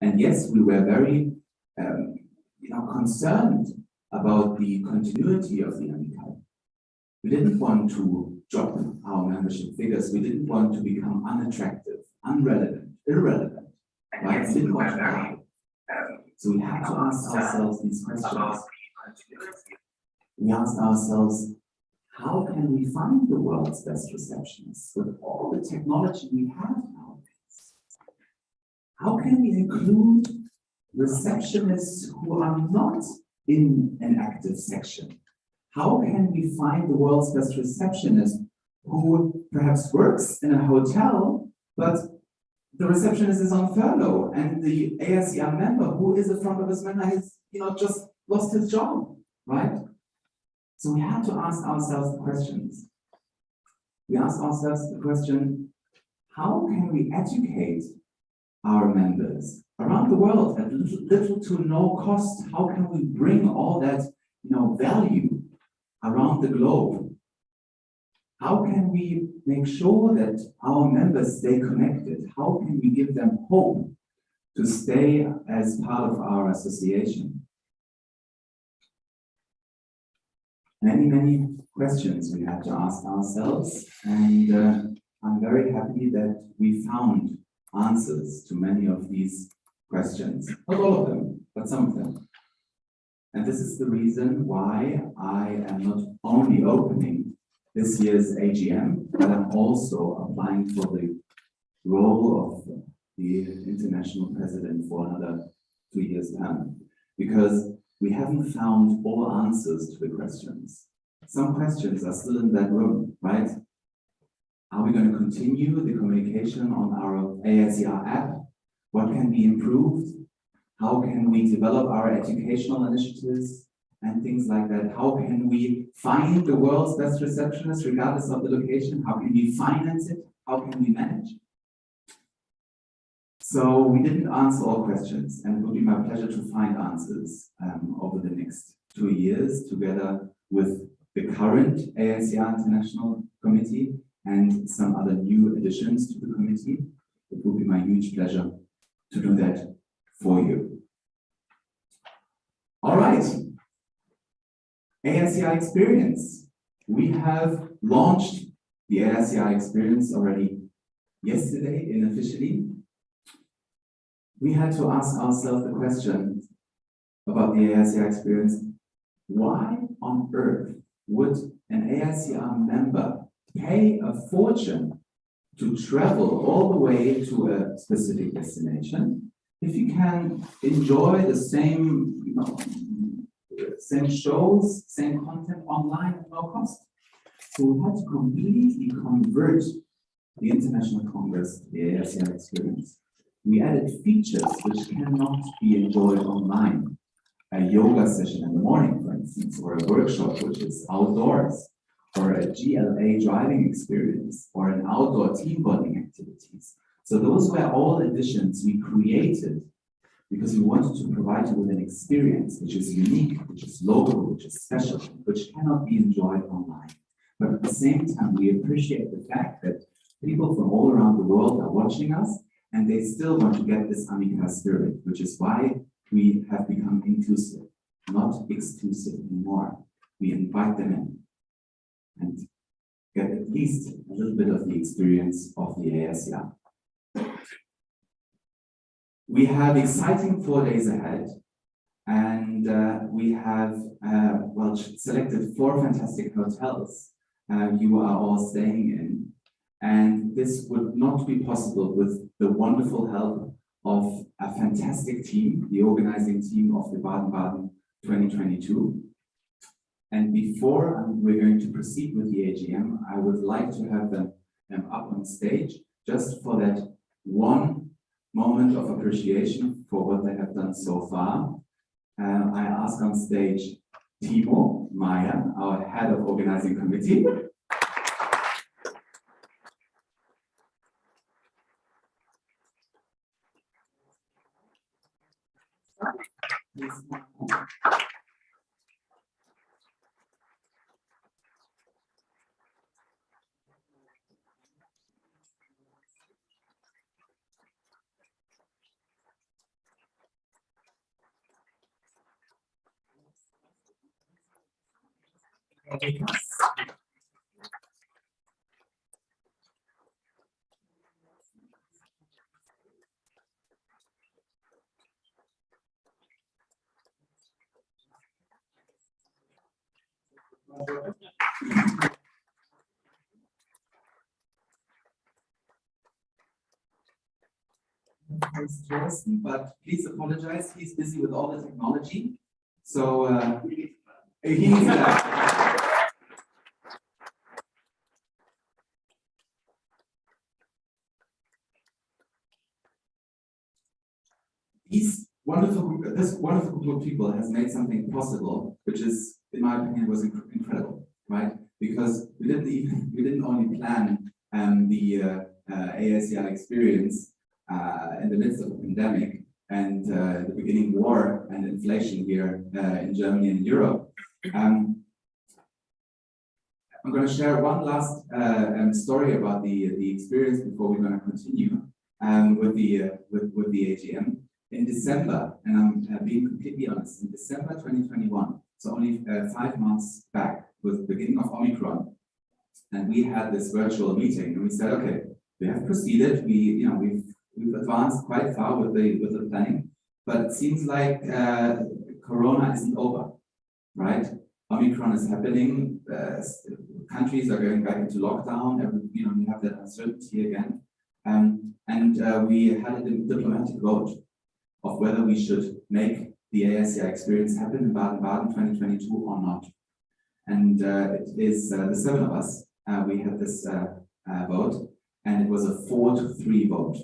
And yes, we were very concerned about the continuity of the Untitled. We didn't want to drop our membership figures. We didn't want to become unattractive, unrelevant, irrelevant. Right? We didn't want to die. So we had to ask ourselves these questions. We asked ourselves, how can we find the world's best receptionists with all the technology we have nowadays? How can we include receptionists who are not in an active section? How can we find the world's best receptionist who perhaps works in a hotel, but the receptionist is on furlough, and the AICR member who is a front office member has just lost his job, right? So we had to ask ourselves the questions. We asked ourselves the question, how can we educate our members around the world at little to no cost? How can we bring all that value around the globe? How can we make sure that our members stay connected? How can we give them hope to stay as part of our association? Many questions we had to ask ourselves, and I'm very happy that we found answers to many of these questions. Not all of them, but some of them. And this is the reason why I am not only opening this year's AGM, but I'm also applying for the role of the international president for another 2 years term, because we haven't found all answers to the questions. Some questions are still in that room, right? Are we going to continue the communication on our AICR app? What can be improved? How can we develop our educational initiatives and things like that? How can we find the world's best receptionist regardless of the location? How can we finance it? How can we manage? So we didn't answer all questions, and it will be my pleasure to find answers over the next 2 years together with the current AICR International Committee and some other new additions to the committee. It will be my huge pleasure to do that for you. All right, AICR Experience. We have launched the AICR Experience already yesterday unofficially. We had to ask ourselves the question about the AICR Experience. Why on earth would an AICR member pay a fortune to travel all the way to a specific destination if you can enjoy the same, same shows, same content online at no cost? So we had to completely convert the International Congress to the AICR Experience. We added features which cannot be enjoyed online. A yoga session in the morning, for instance, or a workshop which is outdoors, or a GLA driving experience, or an outdoor team bonding activities. So those were all additions we created because we wanted to provide you with an experience which is unique, which is local, which is special, which cannot be enjoyed online. But at the same time, we appreciate the fact that people from all around the world are watching us, and they still want to get this AICR spirit, which is why we have become inclusive, not exclusive anymore. We invite them in and get at least a little bit of the experience of the AICR. We have exciting 4 days ahead, and we have selected 4 fantastic hotels you are all staying in. And this would not be possible with the wonderful help of a fantastic team, the organizing team of the Baden-Baden 2022. And before we're going to proceed with the AGM, I would like to have them up on stage just for that one moment of appreciation for what they have done so far. I ask on stage Timo Meyer, our head of organizing committee. Thanks, Thorsten, but please apologize. He's busy with all the technology, so he needs that. This wonderful group of people has made something possible, which is, in my opinion, was incredible, right? Because we didn't only plan the AICR experience in the midst of a pandemic and the beginning war and inflation here in Germany and Europe. I'm going to share one last story about the experience before we're going to continue with the AGM. In December, and I'm being completely honest, in December 2021, so only 5 months back, with the beginning of Omicron, and we had this virtual meeting, and we said, okay, we have proceeded, we've advanced quite far with the planning, but it seems like Corona isn't over, right? Omicron is happening, countries are going back into lockdown, we have that uncertainty again, and we had a diplomatic vote of whether we should make the AICR experience happen in Baden-Baden 2022 or not. And it is the 7 of us, we had this vote, and it was a 4-3 vote.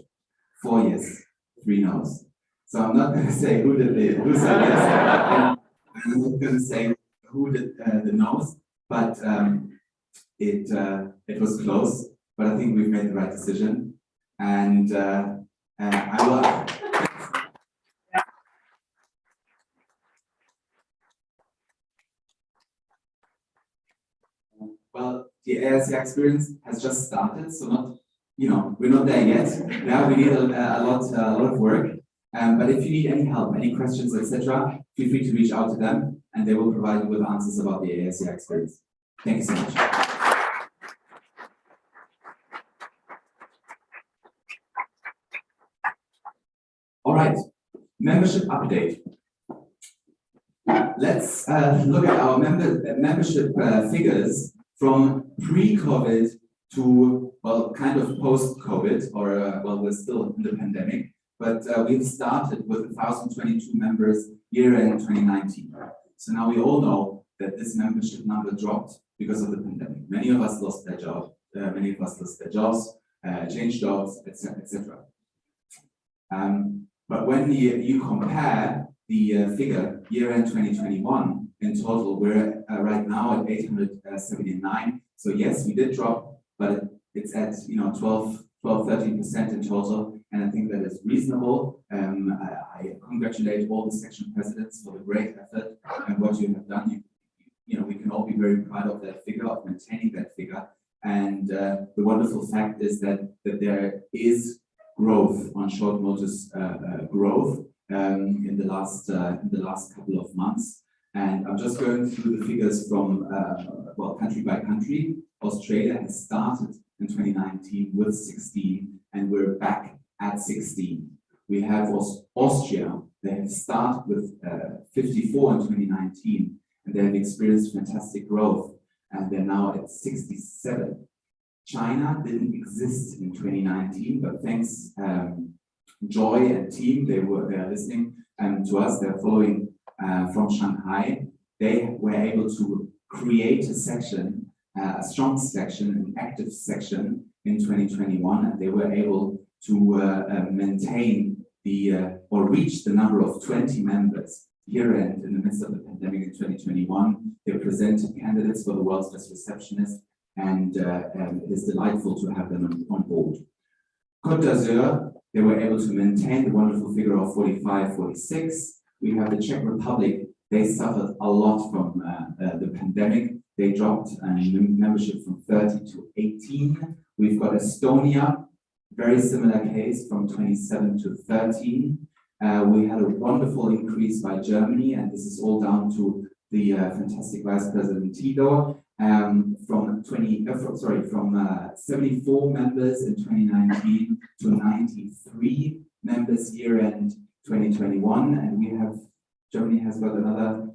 4 yes, 3 no's. So I'm not going to say who said yes, I'm not going to say who did the no's, but it was close, but I think we've made the right decision, and I will. Well, the AICR experience has just started, so not, we're not there yet. Yeah, we need a lot of work. But if you need any help, any questions, etc., feel free to reach out to them, and they will provide you with answers about the AICR experience. Thank you so much. All right, membership update. Let's look at our membership figures from pre-COVID to, well, kind of post-COVID, or, well, we're still in the pandemic, but we've started with 1,022 members year-end 2019. So now we all know that this membership number dropped because of the pandemic. Many of us lost their job, changed jobs, etc. But when you compare the figure year-end 2021, in total, we're right now at 879. So yes, we did drop, but it's at 12-13% in total, and I think that is reasonable. I congratulate all the section presidents for the great effort and what you have done. We can all be very proud of that figure, of maintaining that figure. And the wonderful fact is that there is growth on short notice growth in the last couple of months. And I'm just going through the figures from, well, country by country. Australia has started in 2019 with 16, and we're back at 16. We have Austria, they have started with 54 in 2019, and they have experienced fantastic growth, and they're now at 67. China didn't exist in 2019, but thanks Joy and team, they are listening to us, they're following from Shanghai. They were able to create a section, a strong section, an active section in 2021, and they were able to maintain or reach the number of 20 members year-end in the midst of the pandemic in 2021. They presented candidates for the world's best receptionist, and it is delightful to have them on board. Côte d'Azur, they were able to maintain the wonderful figure of 45, 46. We have the Czech Republic. They suffered a lot from the pandemic. They dropped membership from 30 to 18. We've got Estonia, very similar case, from 27 to 13. We had a wonderful increase by Germany, and this is all down to the fantastic Vice President Tito, from 74 members in 2019 to 93 members year-end 2021, and Germany has got another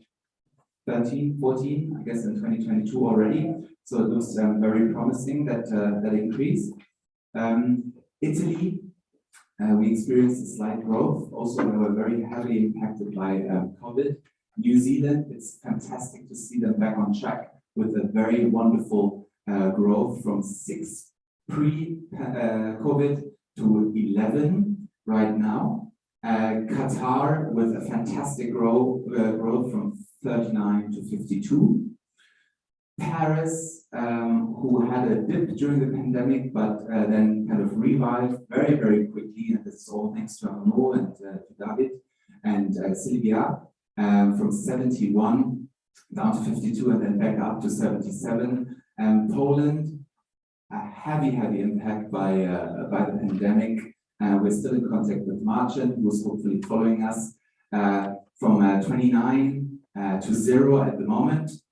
13, 14, I guess, in 2022 already. So it looks very promising, that increase. Italy, we experienced a slight growth. Also, we were very heavily impacted by COVID. New Zealand, it's fantastic to see them back on track with a very wonderful growth from 6 pre-COVID to 11 right now. Qatar with a fantastic growth from 39 to 52. Paris, who had a dip during the pandemic, but then kind of revived very, very quickly, and this is all thanks to Arnaud and to David and Sylvia, from 71 down to 52 and then back up to 77. Poland, a heavy impact by the pandemic. We're still in contact with Marcin, who's hopefully following us, from 29 to 0 at the moment.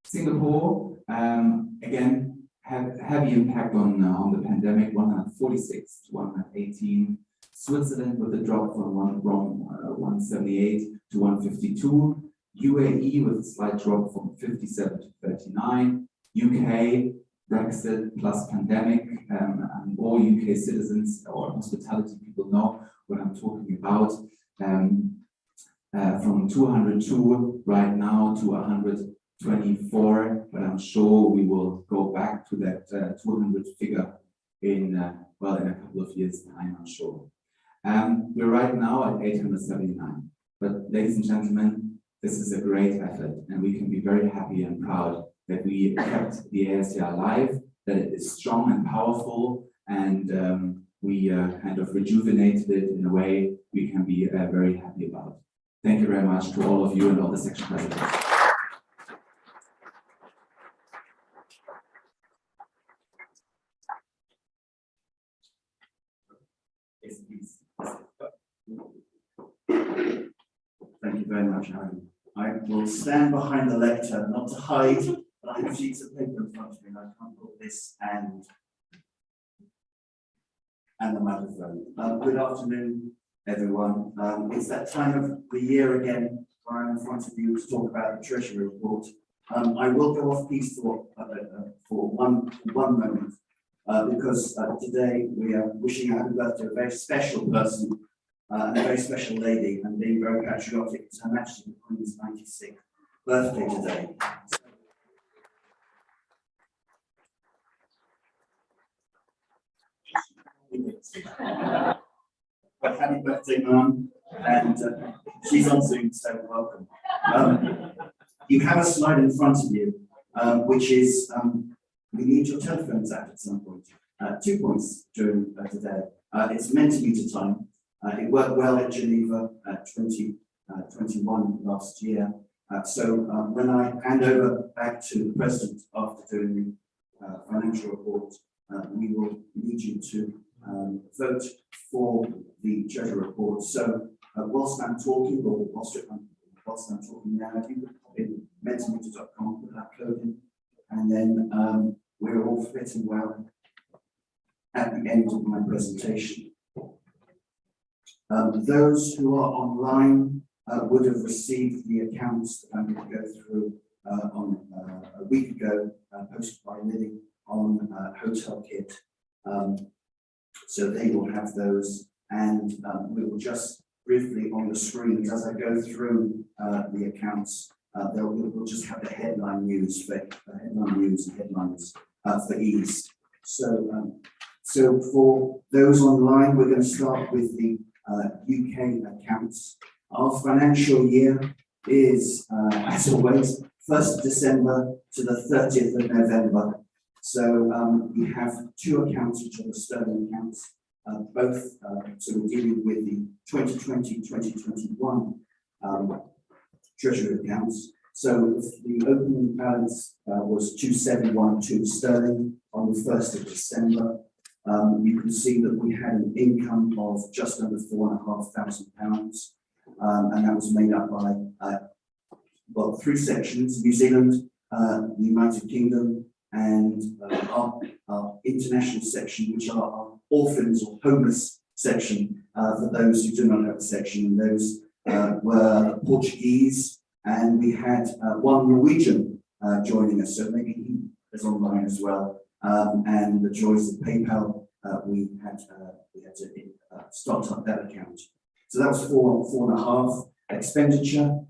Singapore, again, have heavy impact on the pandemic, 146 to 118. Switzerland with a drop from 178 to 152. UAE with a slight drop from 57 to 39. UK, Brexit plus pandemic, and all UK citizens or hospitality people know what I'm talking about. From 202 right now to 124, but I'm sure we will go back to that 200 figure in a couple of years' time, I'm sure. We're right now at 879, but ladies and gentlemen, this is a great effort, and we can be very happy and proud that we kept the AICR alive, that it is strong and powerful, and we kind of rejuvenated it in a way we can be very happy about. Thank you very much to all of you and all the section presidents. Yes, please. Thank you very much, Aaron. I will stand behind the lectern, not to hide, but I have sheets of paper in front of me, and I can't put this and the microphone. Good afternoon, everyone. It's that time of the year again where I'm in front of you to talk about the Treasury report. I will go off piece for one moment, because today we are wishing a happy birthday to a very special person, a very special lady, and being very patriotic. It's Her Majesty the Queen's 96th birthday today. But happy birthday, Mum, and she's on Zoom, so welcome. You have a slide in front of you, which is we need your telephones out at some point. 2 points during today. It's meant to be to time. It worked well at Geneva 2021 last year. So when I hand over back to the President after doing the financial report, we will need you to vote for the Treasury report. So whilst I'm talking, or whilst I'm talking now, if you could pop in mentimeter.com, put that code in, and then we're all fitting well at the end of my presentation. Those who are online would have received the accounts that I'm going to go through on a week ago, posted by Lily on Hotel Kit. So they will have those, and we will just briefly on the screens as I go through the accounts. We'll just have the headline news for headlines for ease. So for those online, we're going to start with the UK accounts. Our financial year is, as always, 1st of December to the 30th of November. So we have 2 accounts, which are the sterling accounts, both, so we're dealing with the 2020-2021 Treasury accounts. So the opening balance was 2712 sterling on the 1st of December. You can see that we had an income of just under £4,500, and that was made up by well, three sections: New Zealand, the United Kingdom, and our international section, which are our orphans or homeless section for those who do not have a section. And those were Portuguese, and we had one Norwegian joining us, so maybe he is online as well. And the joys of PayPal, we had to start up that account. So that was 4.5 expenditure.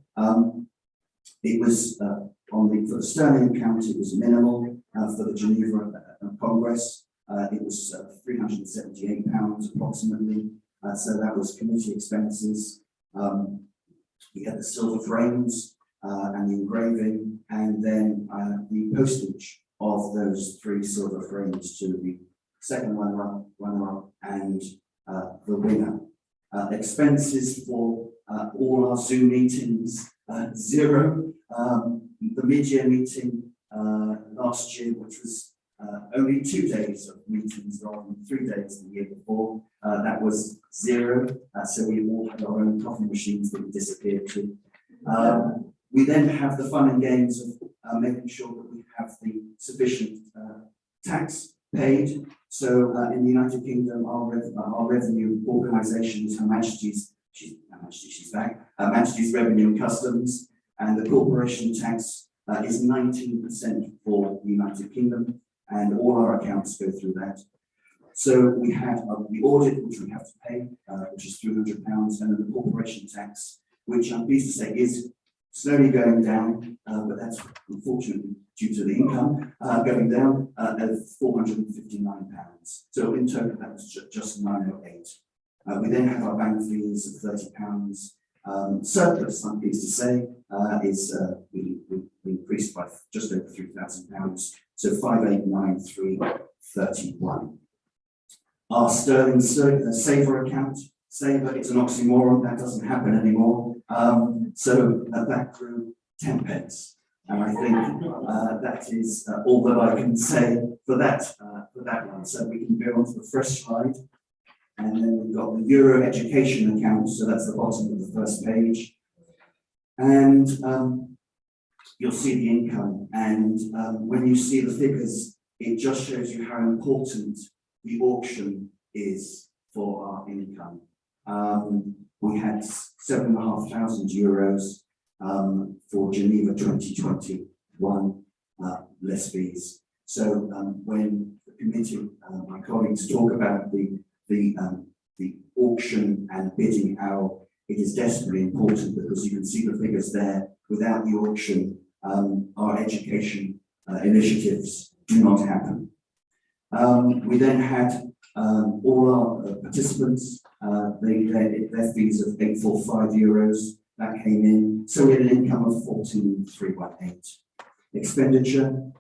It was for the sterling account, it was minimal. For the Geneva Congress, it was £378 approximately. So that was committee expenses. We had the silver frames and the engraving, and then the postage of those 3 silver frames to the second runner-up, and the winner. Expenses for all our Zoom meetings, 0. The mid-year meeting last year, which was only 2 days of meetings rather than 3 days the year before, that was 0. So we all had our own coffee machines that we disappeared to. We then have the fun and games of making sure that we have the sufficient tax paid. So in the United Kingdom, our revenue organisation is Her Majesty's Revenue and Customs, and the corporation tax is 19% for the United Kingdom, and all our accounts go through that. So we had the audit, which we have to pay, which is £300, and then the corporation tax, which I'm pleased to say is slowly going down, but that's unfortunately due to the income going down at £459. So in total, that was just 908. We then have our bank fees of £30. Surplus, I'm pleased to say, is we increased by just over £3,000, so 5,893.31. Our sterling saver account, saver, it's an oxymoron, that doesn't happen anymore. So that grew 10 pence, and I think that is all that I can say for that one. So we can go on to the fresh slide. And then we've got the Euro education account, so that's the bottom of the first page. And you'll see the income. And when you see the figures, it just shows you how important the auction is for our income. We had €7,500 for Geneva 2021 less fees. So when the committee, my colleagues talk about the auction and bidding hour, it is desperately important because you can see the figures there. Without the auction, our education initiatives do not happen. We then had all our participants, their fees of €845, that came in. So we had an income of 14,318. Expenditure,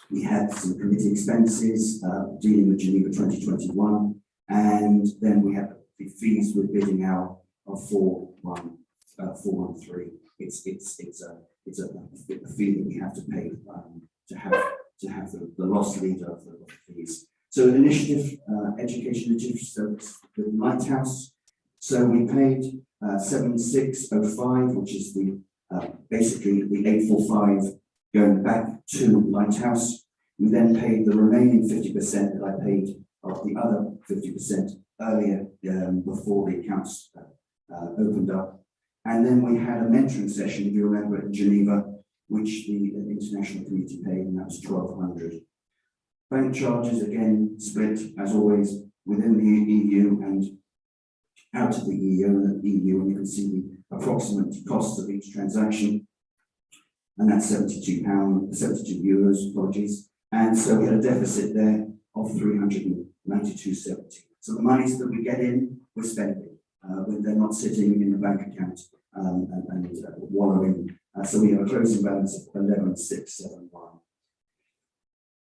we had some committee expenses dealing with Geneva 2021, and then we had the fees with bidding hour of 413. It's a fee that we have to pay to have the loss leader of the fees. So initiative, education initiative, so the Lighthouse. So we paid 7605, which is the basically the 845 going back to Lighthouse. We then paid the remaining 50% that I paid of the other 50% earlier before the accounts opened up. And then we had a mentoring session, if you remember, in Geneva, which the international community paid, and that was 1,200. Bank charges, again, split, as always, within the EU and out of the EU, and you can see the approximate cost of each transaction. And that's €72, apologies. And so we had a deficit there of 392.70. So the monies that we get in, we're spending. When they're not sitting in the bank account and wallowing. So we have a closing balance of 11,671.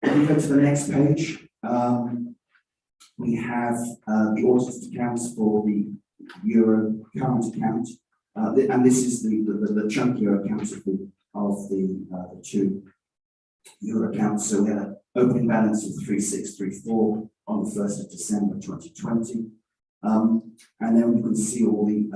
If we go to the next page, we have the audited accounts for the Euro current account, and this is the chunkier accounts of the two Euro accounts. So we had an opening balance of 3,634 on the 1st of December 2020. And then we can see all the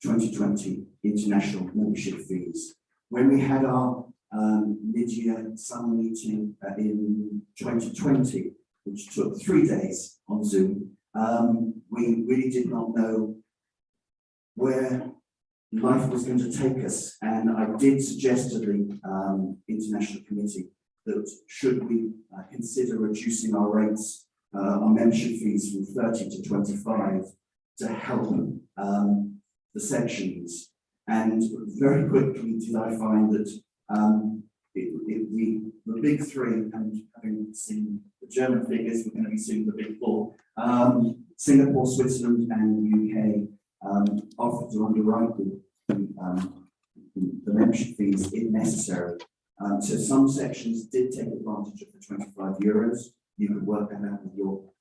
2020 international membership fees. When we had our mid-year summer meeting in 2020, which took 3 days on Zoom, we really did not know where life was going to take us. And I did suggest to the International Committee that should we consider reducing our rates, our membership fees from 30 to 25 to help the sections. And very quickly did I find that the big three, and having seen the German figures, we're going to be seeing the big four, Singapore, Switzerland and UK offered to underwrite the membership fees if necessary. So some sections did take advantage of the 25 euros. You could work that out with your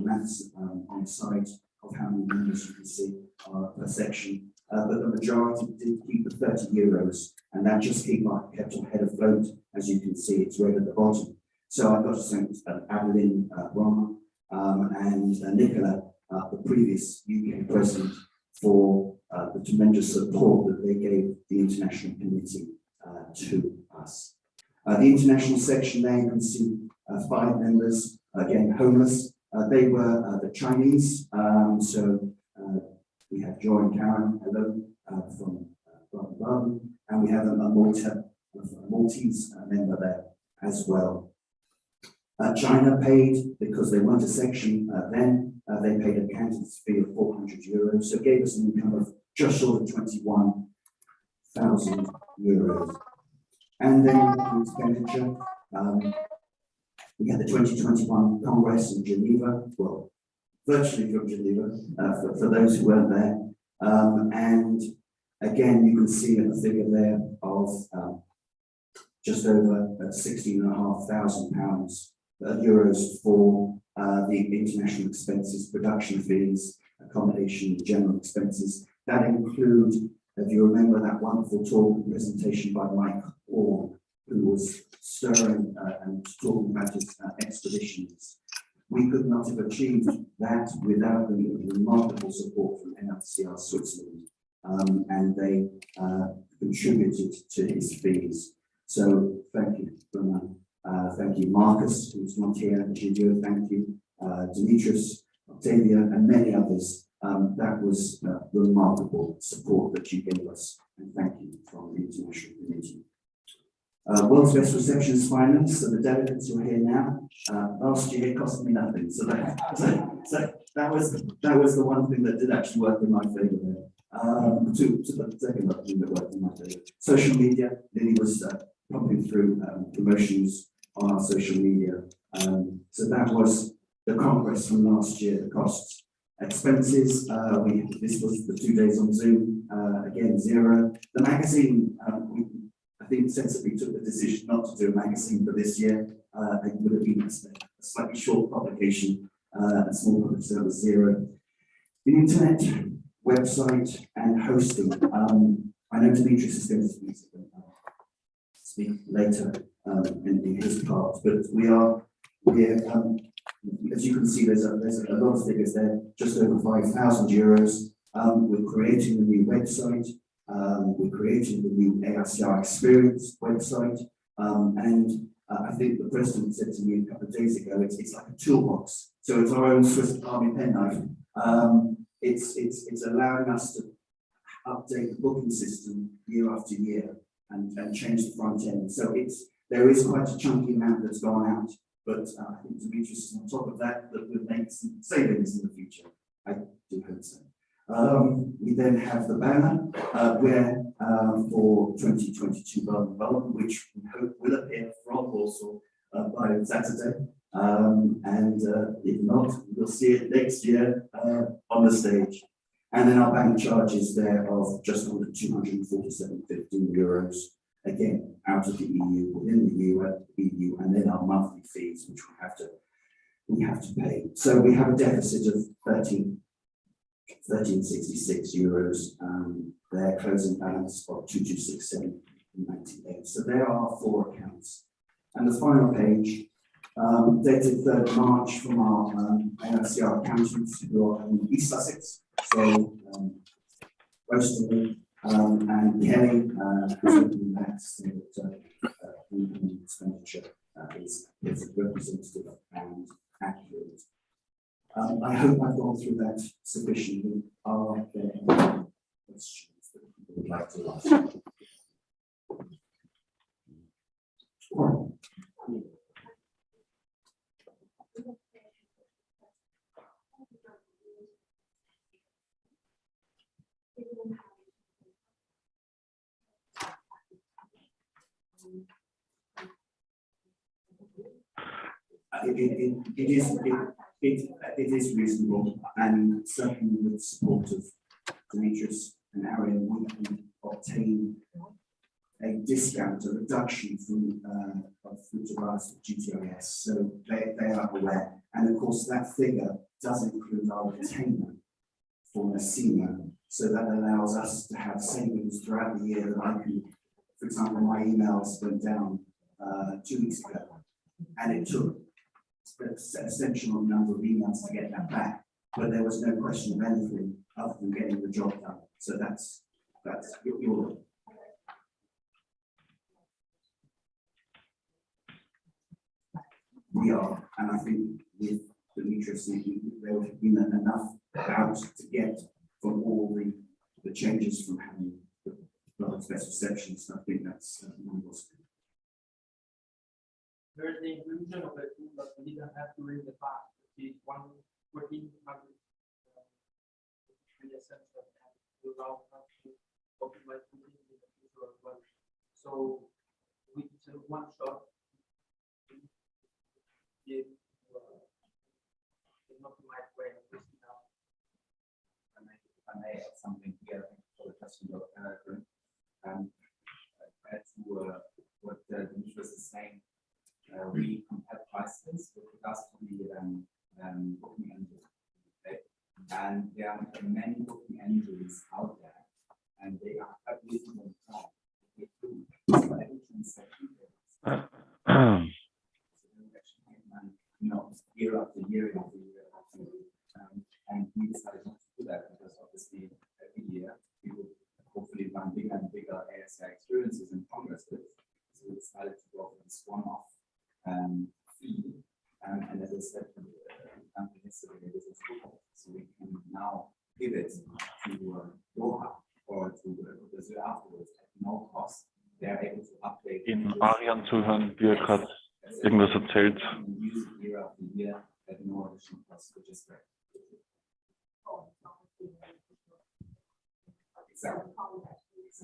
maths on the side of how many members you can see per section. But the majority did keep the 30 euros, and that just kept our head afloat. As you can see, it's right at the bottom. So I've got to thank Adeline, Roma, and Nicola, the previous UK president, for the tremendous support that they gave the International Committee to us. The international section there, you can see 5 members, again, homeless. They were the Chinese, so we have Joy and Karen, hello, from Baden, and we have a Maltese member there as well. China paid, because they weren't a section then, they paid a candidate's fee of 400 euros, so it gave us an income of just short of 21,000 euros. And then the expenditure, we had the 2021 Congress in Geneva, well, virtually from Geneva, for those who weren't there. And again, you can see a figure there of just over £16,500 euros for the international expenses, production fees, accommodation, general expenses. That include, if you remember, that wonderful talk and presentation by Mike Orr, who was stirring and talking about his expeditions. We could not have achieved that without the remarkable support from NICR Switzerland, and they contributed to his fees. So thank you, Bruno. Thank you, Marcus, who's not here, Gidio, thank you, Demetrius, Octavia, and many others. That was the remarkable support that you gave us, and thank you from the International Committee. World's Best Receptionist Finance, so the delegates who are here now, last year it cost me nothing, so that was the one thing that did actually work in my favour there. To the second thing that worked in my favour. Social media, Lily was pumping through promotions on our social media. So that was the congress from last year, the costs. Expenses, this was the 2 days on Zoom, again, 0. The magazine, I think sensibly took the decision not to do a magazine for this year. It would have been a slightly short publication, a small public service, 0. The internet, website, and hosting. I know Demetrius is going to speak later in his part, but we are here. As you can see, there's a lot of figures there, just over 5,000 euros. We're creating a new website. We're creating the new AICR Experience website. And I think the president said to me a couple of days ago, it's like a toolbox. So it's our own Swiss Army penknife. It's allowing us to update the booking system year after year and change the front end. So there is quite a chunky amount that's gone out, but I think Demetrius is on top of that will make some savings in the future. I do hope so. We then have the banner where for 2022 Berlin, which we hope will appear from Warsaw by Saturday. And if not, we'll see it next year on the stage. And then our bank charges there of just under 247.15 euros, again, out of the EU, within the EU, and then our monthly fees, which we have to pay. So we have a deficit of 1366 euros, their closing balance of 2267.98. So there are 4 accounts. And the final page, dated 3rd March from our AICR accountants who are in East Sussex. So most of them. And Kelly has written that so that income expenditure is representative and accurate. I hope I've gone through that sufficiently. Are there any questions that people would like to ask? It is reasonable, and certainly with the support of Demetrius and Arian, we can obtain a discount, a reduction from the rise of GTIS, so they are aware. And of course, that figure does include our retainer for Nsci, so that allows us to have savings throughout the year that I can, for example, my emails went down 2 weeks ago, and it took an essential number of emails to get that back, but there was no question of anything other than getting the job done. So that's your. We are, and I think with the nutrition, there would have been enough out to get from all the changes from having the best reception. So I think that's There's the inclusion of a tool that we didn't have to in the past, which is 1400 essential and allow us to optimize in the future as well. So we can one shot in an optimized way of this now. I may add something here for the question of add to what Demetrius is saying. We compare prices with regards to the booking engine. Okay? And there are many booking engines out there, and they are quite reasonable price. They do for every transaction. Year after year after year after year. And we decided not to do that because obviously every year we would hopefully run bigger and bigger AICR experiences in congresses. So we decided to go for this one-off fee. And as I said, so we can now give it to Doha or to Brazil afterwards at no cost. They are able to update. In Arian zuhören, wie gerade irgendwas erzählt. Use it year after year at no additional cost, which is great. Exactly.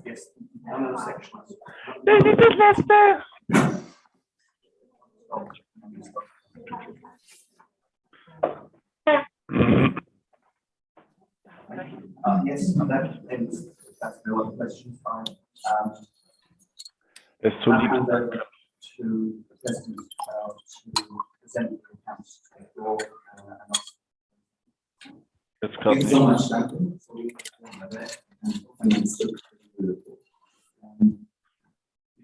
Yes, one of the sections. Yes, that's no other questions. Fine. Es ist so I'll lieb. hand over to the president to present the accounts to the floor, Jetzt Thank gerade you so nicht. much, Duncan.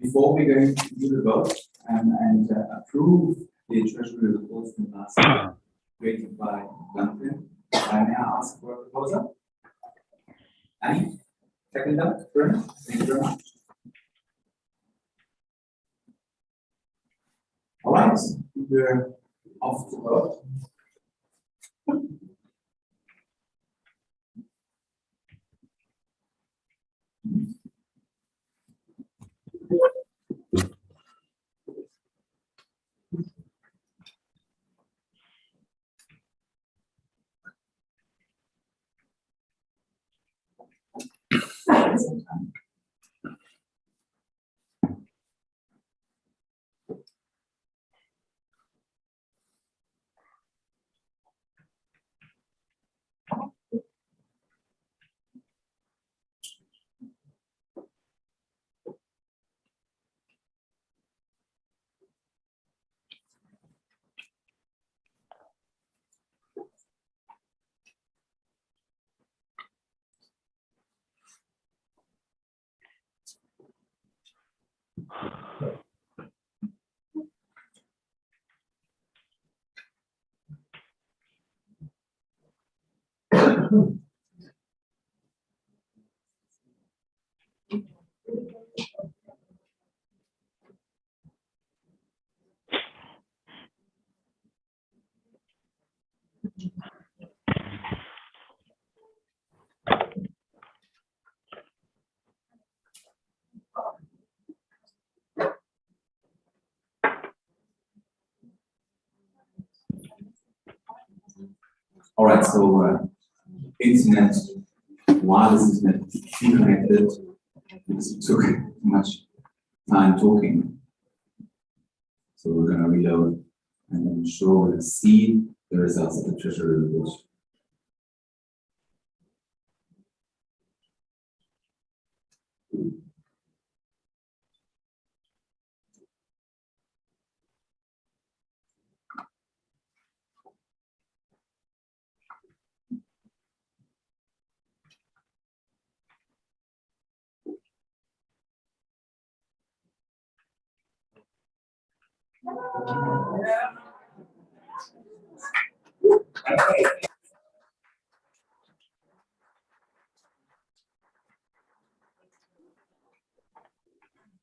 Before we go to do the vote and approve the treasury reports from last year, created by Duncan, may I ask for a proposal? Annie, second that, thank you very much. All right, we're off to vote. All right, so internet, wireless is not connected because it took too much time talking. So we're going to reload and then show and see the results of the Treasury report.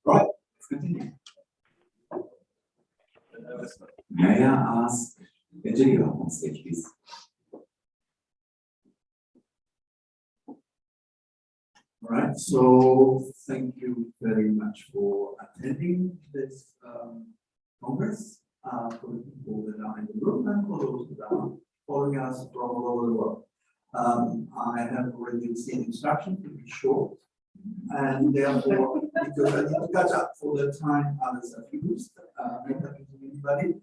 Right, let's continue. May I ask Virginia on stage, please? All right, so thank you very much for attending this congress, for the people that are in the room and for those that are following us from all over the world. I have already seen instructions to be short, and therefore, because I need to catch up for the time others have used, not happening to anybody.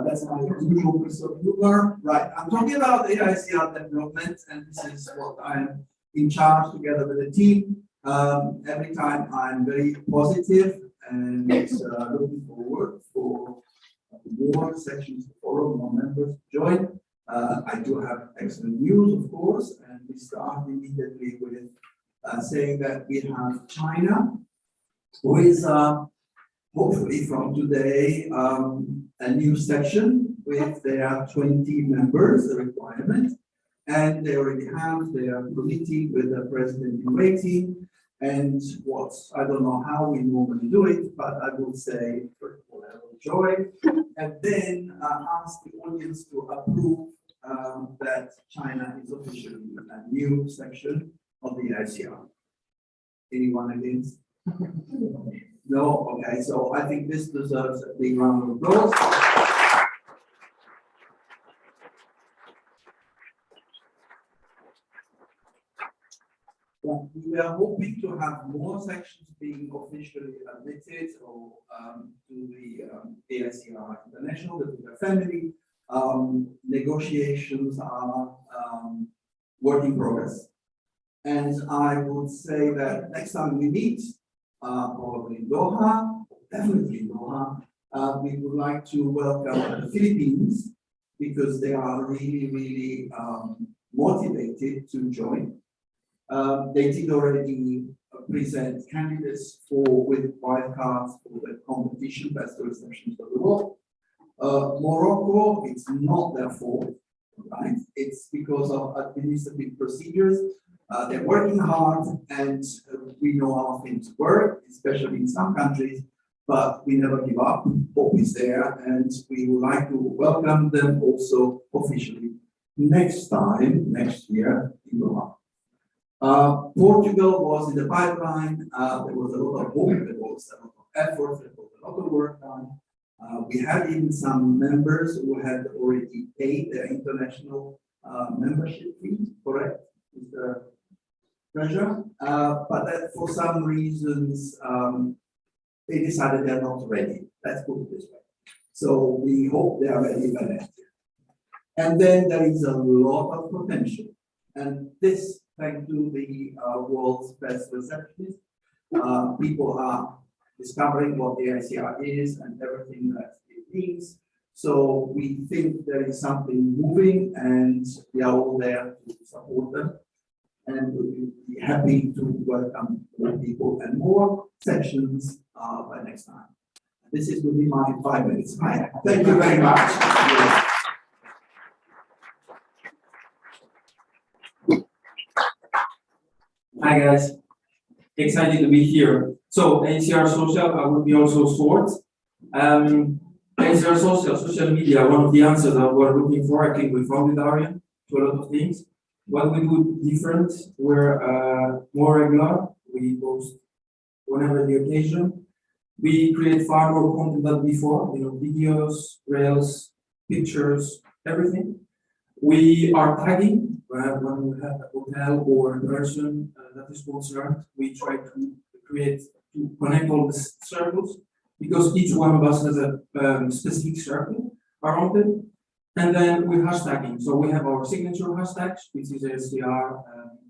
That's my usual piece of humor. Right, I'm talking about the AICR development, and this is what I'm in charge together with the team. Every time I'm very positive and looking forward for more sections to follow, more members to join. I do have excellent news, of course, and we start immediately with saying that we have China, who is hopefully from today a new section with their 20 members, the requirement. And they already have their committee with the president in waiting. And what I don't know how we normally do it, but I will say, first of all, I will join, and then ask the audience to approve that China is officially a new section of the AICR. Anyone against? No? Okay, so I think this deserves a big round of applause. We are hoping to have more sections being officially admitted or to the AICR International, the family. Negotiations are work in progress. And I would say that next time we meet, probably in Doha, definitely in Doha, we would like to welcome the Philippines because they are really, really motivated to join. They did already present candidates with wildcards for the competition, that's the Receptionist of the world. Morocco, it's not their fault, right? It's because of administrative procedures. They're working hard, and we know how things work, especially in some countries, but we never give up. Hope is there, and we would like to welcome them also officially next year in Doha. Portugal was in the pipeline. There was a lot of hope, there was a lot of effort, there was a lot of work done. We had even some members who had already paid their international membership fee, correct, Mr. Treasurer? But that for some reasons, they decided they're not ready. Let's put it this way. So we hope they are ready by next year. And then there is a lot of potential. And this, thanks to the world's best receptionist, people are discovering what the AICR is and everything that it means. So we think there is something moving, and we are all there to support them. And we'll be happy to welcome more people and more sections by next time. This is will be my 5 minutes. Thank you very much. Hi guys. excited to be here. So AICR Social, I will be also short. AICR social media, one of the answers that we're looking for, I think we found it, Arian, to a lot of things. What we do different, we're more regular, we post whenever the occasion. We create far more content than before, videos, reels, pictures, everything. We are tagging when we have a hotel or a person that is concerned. We try to connect all the circles because each one of us has a specific circle around it. And then with hashtagging. So we have our signature hashtags, which is AICR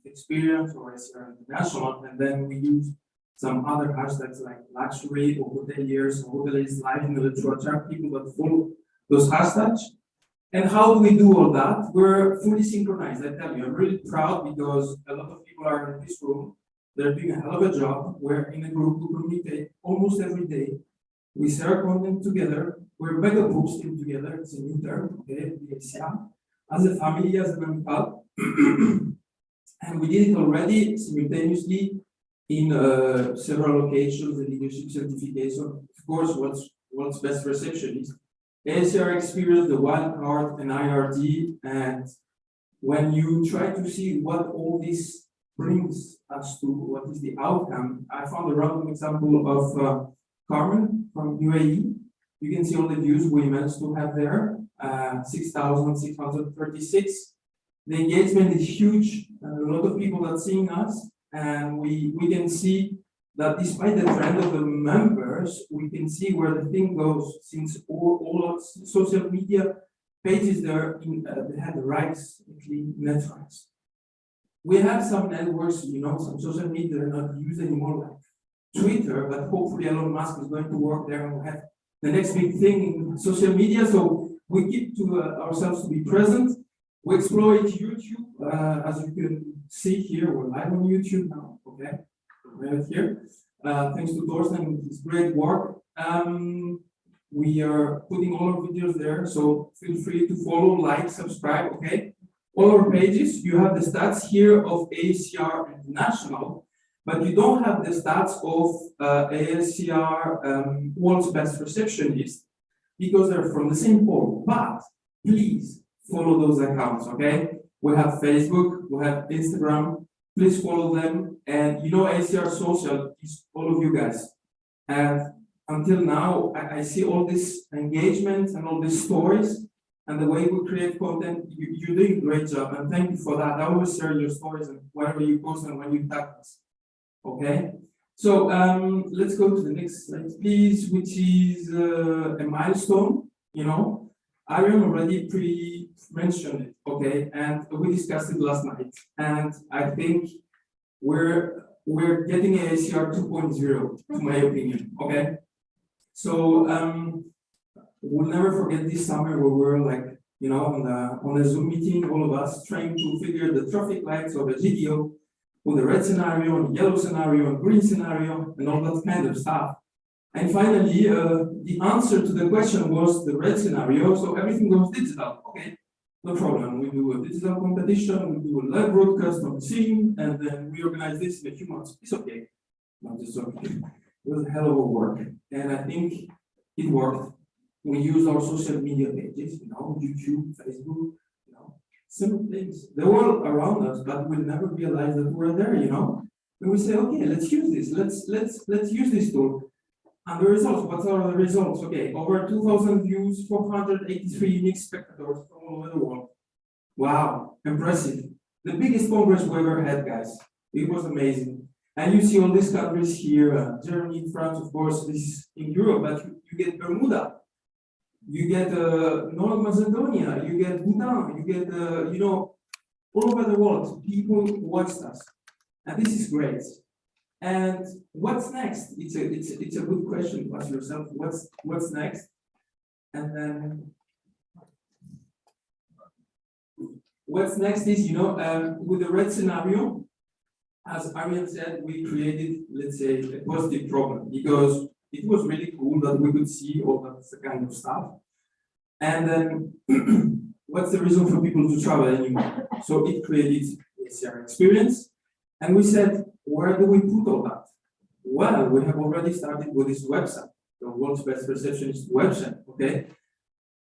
Experience or AICR International, and then we use some other hashtags like luxury or hoteliers or hoteliers live in order to attract people that follow those hashtags. And how do we do all that? We're fully synchronized, I tell you. I'm really proud because a lot of people are in this room. They're doing a hell of a job. We're in a group who communicate almost every day. We share content together. We're mega posting together. It's a new term, okay? As a family, as an amical. And we did it already simultaneously in several locations, the leadership certification. Of course, what's best receptionist? AICR Experience, the wild card, and IRD. And when you try to see what all this brings us to, what is the outcome, I found a random example of Carmen from UAE. You can see all the views we managed to have there, 6,636. The engagement is huge, a lot of people are seeing us, and we can see that despite the trend of the members, we can see where the thing goes, since all of social media pages there, they have the rights, networks. We have some networks, some social media are not used anymore, like Twitter, but hopefully Elon Musk is going to work there and we'll have the next big thing in social media. So we keep to ourselves to be present. We exploit YouTube, as you can see here, we're live on YouTube now, okay? Right here. Thanks to Thorsten and his great work. We are putting all our videos there, so feel free to follow, like, subscribe, okay? All our pages, you have the stats here of AICR International, but you don't have the stats of AICR World's Best Receptionist because they're from the same poll. But please follow those accounts, okay? We have Facebook, we have Instagram. Please follow them. And AICR Social is all of you guys. And until now, I see all this engagement and all these stories and the way we create content. You're doing a great job. And thank you for that. I always share your stories and whatever you post and when you tag us. Okay? So let's go to the next slide, please, which is a milestone. Arian already mentioned it, okay, and we discussed it last night, and I think we're getting AICR 2.0, to my opinion, okay. So we'll never forget this summer where we're like, on a Zoom meeting, all of us trying to figure the traffic lights of a GDO, with the red scenario, and yellow scenario, and green scenario, and all that kind of stuff. And finally, the answer to the question was the red scenario, so everything goes digital, okay? No problem, we do a digital competition, we do a live broadcast on the scene, and then we organize this in a few months. It's okay, not just okay. It was a hell of a work, and I think it worked. We used our social media pages, YouTube, Facebook, simple things. They're all around us, but we'll never realize that we're there, And we say, okay, let's use this, let's use this tool. And the results, what are the results? Okay, over 2,000 views, 483 unique spectators from all over the world. Wow, impressive. The biggest congress we ever had, guys. It was amazing. And you see all these countries here, Germany, France, of course, this is in Europe, but you get Bermuda, you get North Macedonia, you get Bhutan, you get, all over the world, people watched us. And this is great. And what's next? It's a good question to ask yourself. What's next? And then what's next is with the red scenario, as Arian said, we created, let's say, a positive problem because it was really cool that we could see all that kind of stuff. And then what's the reason for people to travel anymore? So it created AICR Experience, and we said, where do we put all that? Well, we have already started with this website, the world's best receptionist website, okay?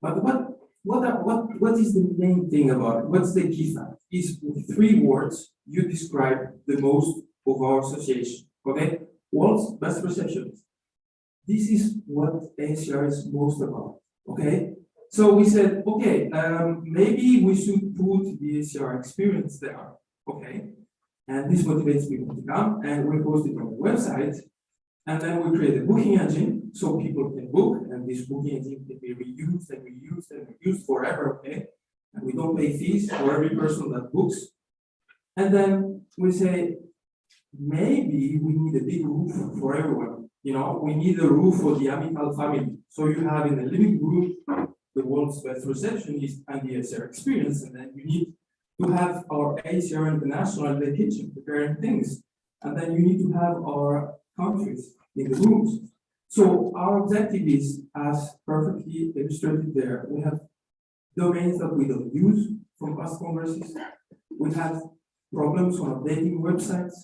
But what is the main thing about it? What's the key fact? Is with 3 words you describe the most of our association, okay? World's best receptionist. This is what AICR is most about, okay? So we said, okay, maybe we should put the AICR experience there, okay? And this motivates people to come, and we post it on the website, and then we create a booking engine so people can book, and this booking engine can be reused and reused and reused forever, okay? And we don't pay fees for every person that books. And then we say, maybe we need a big roof for everyone. You know, we need a roof for the Amical family. So you have in the living room the world's best receptionist and the AICR experience, and then you need to have our AICR International in the kitchen preparing things. And then you need to have our countries in the rooms. So our objective is, as perfectly illustrated there, we have domains that we don't use from past congresses. We have problems on updating websites.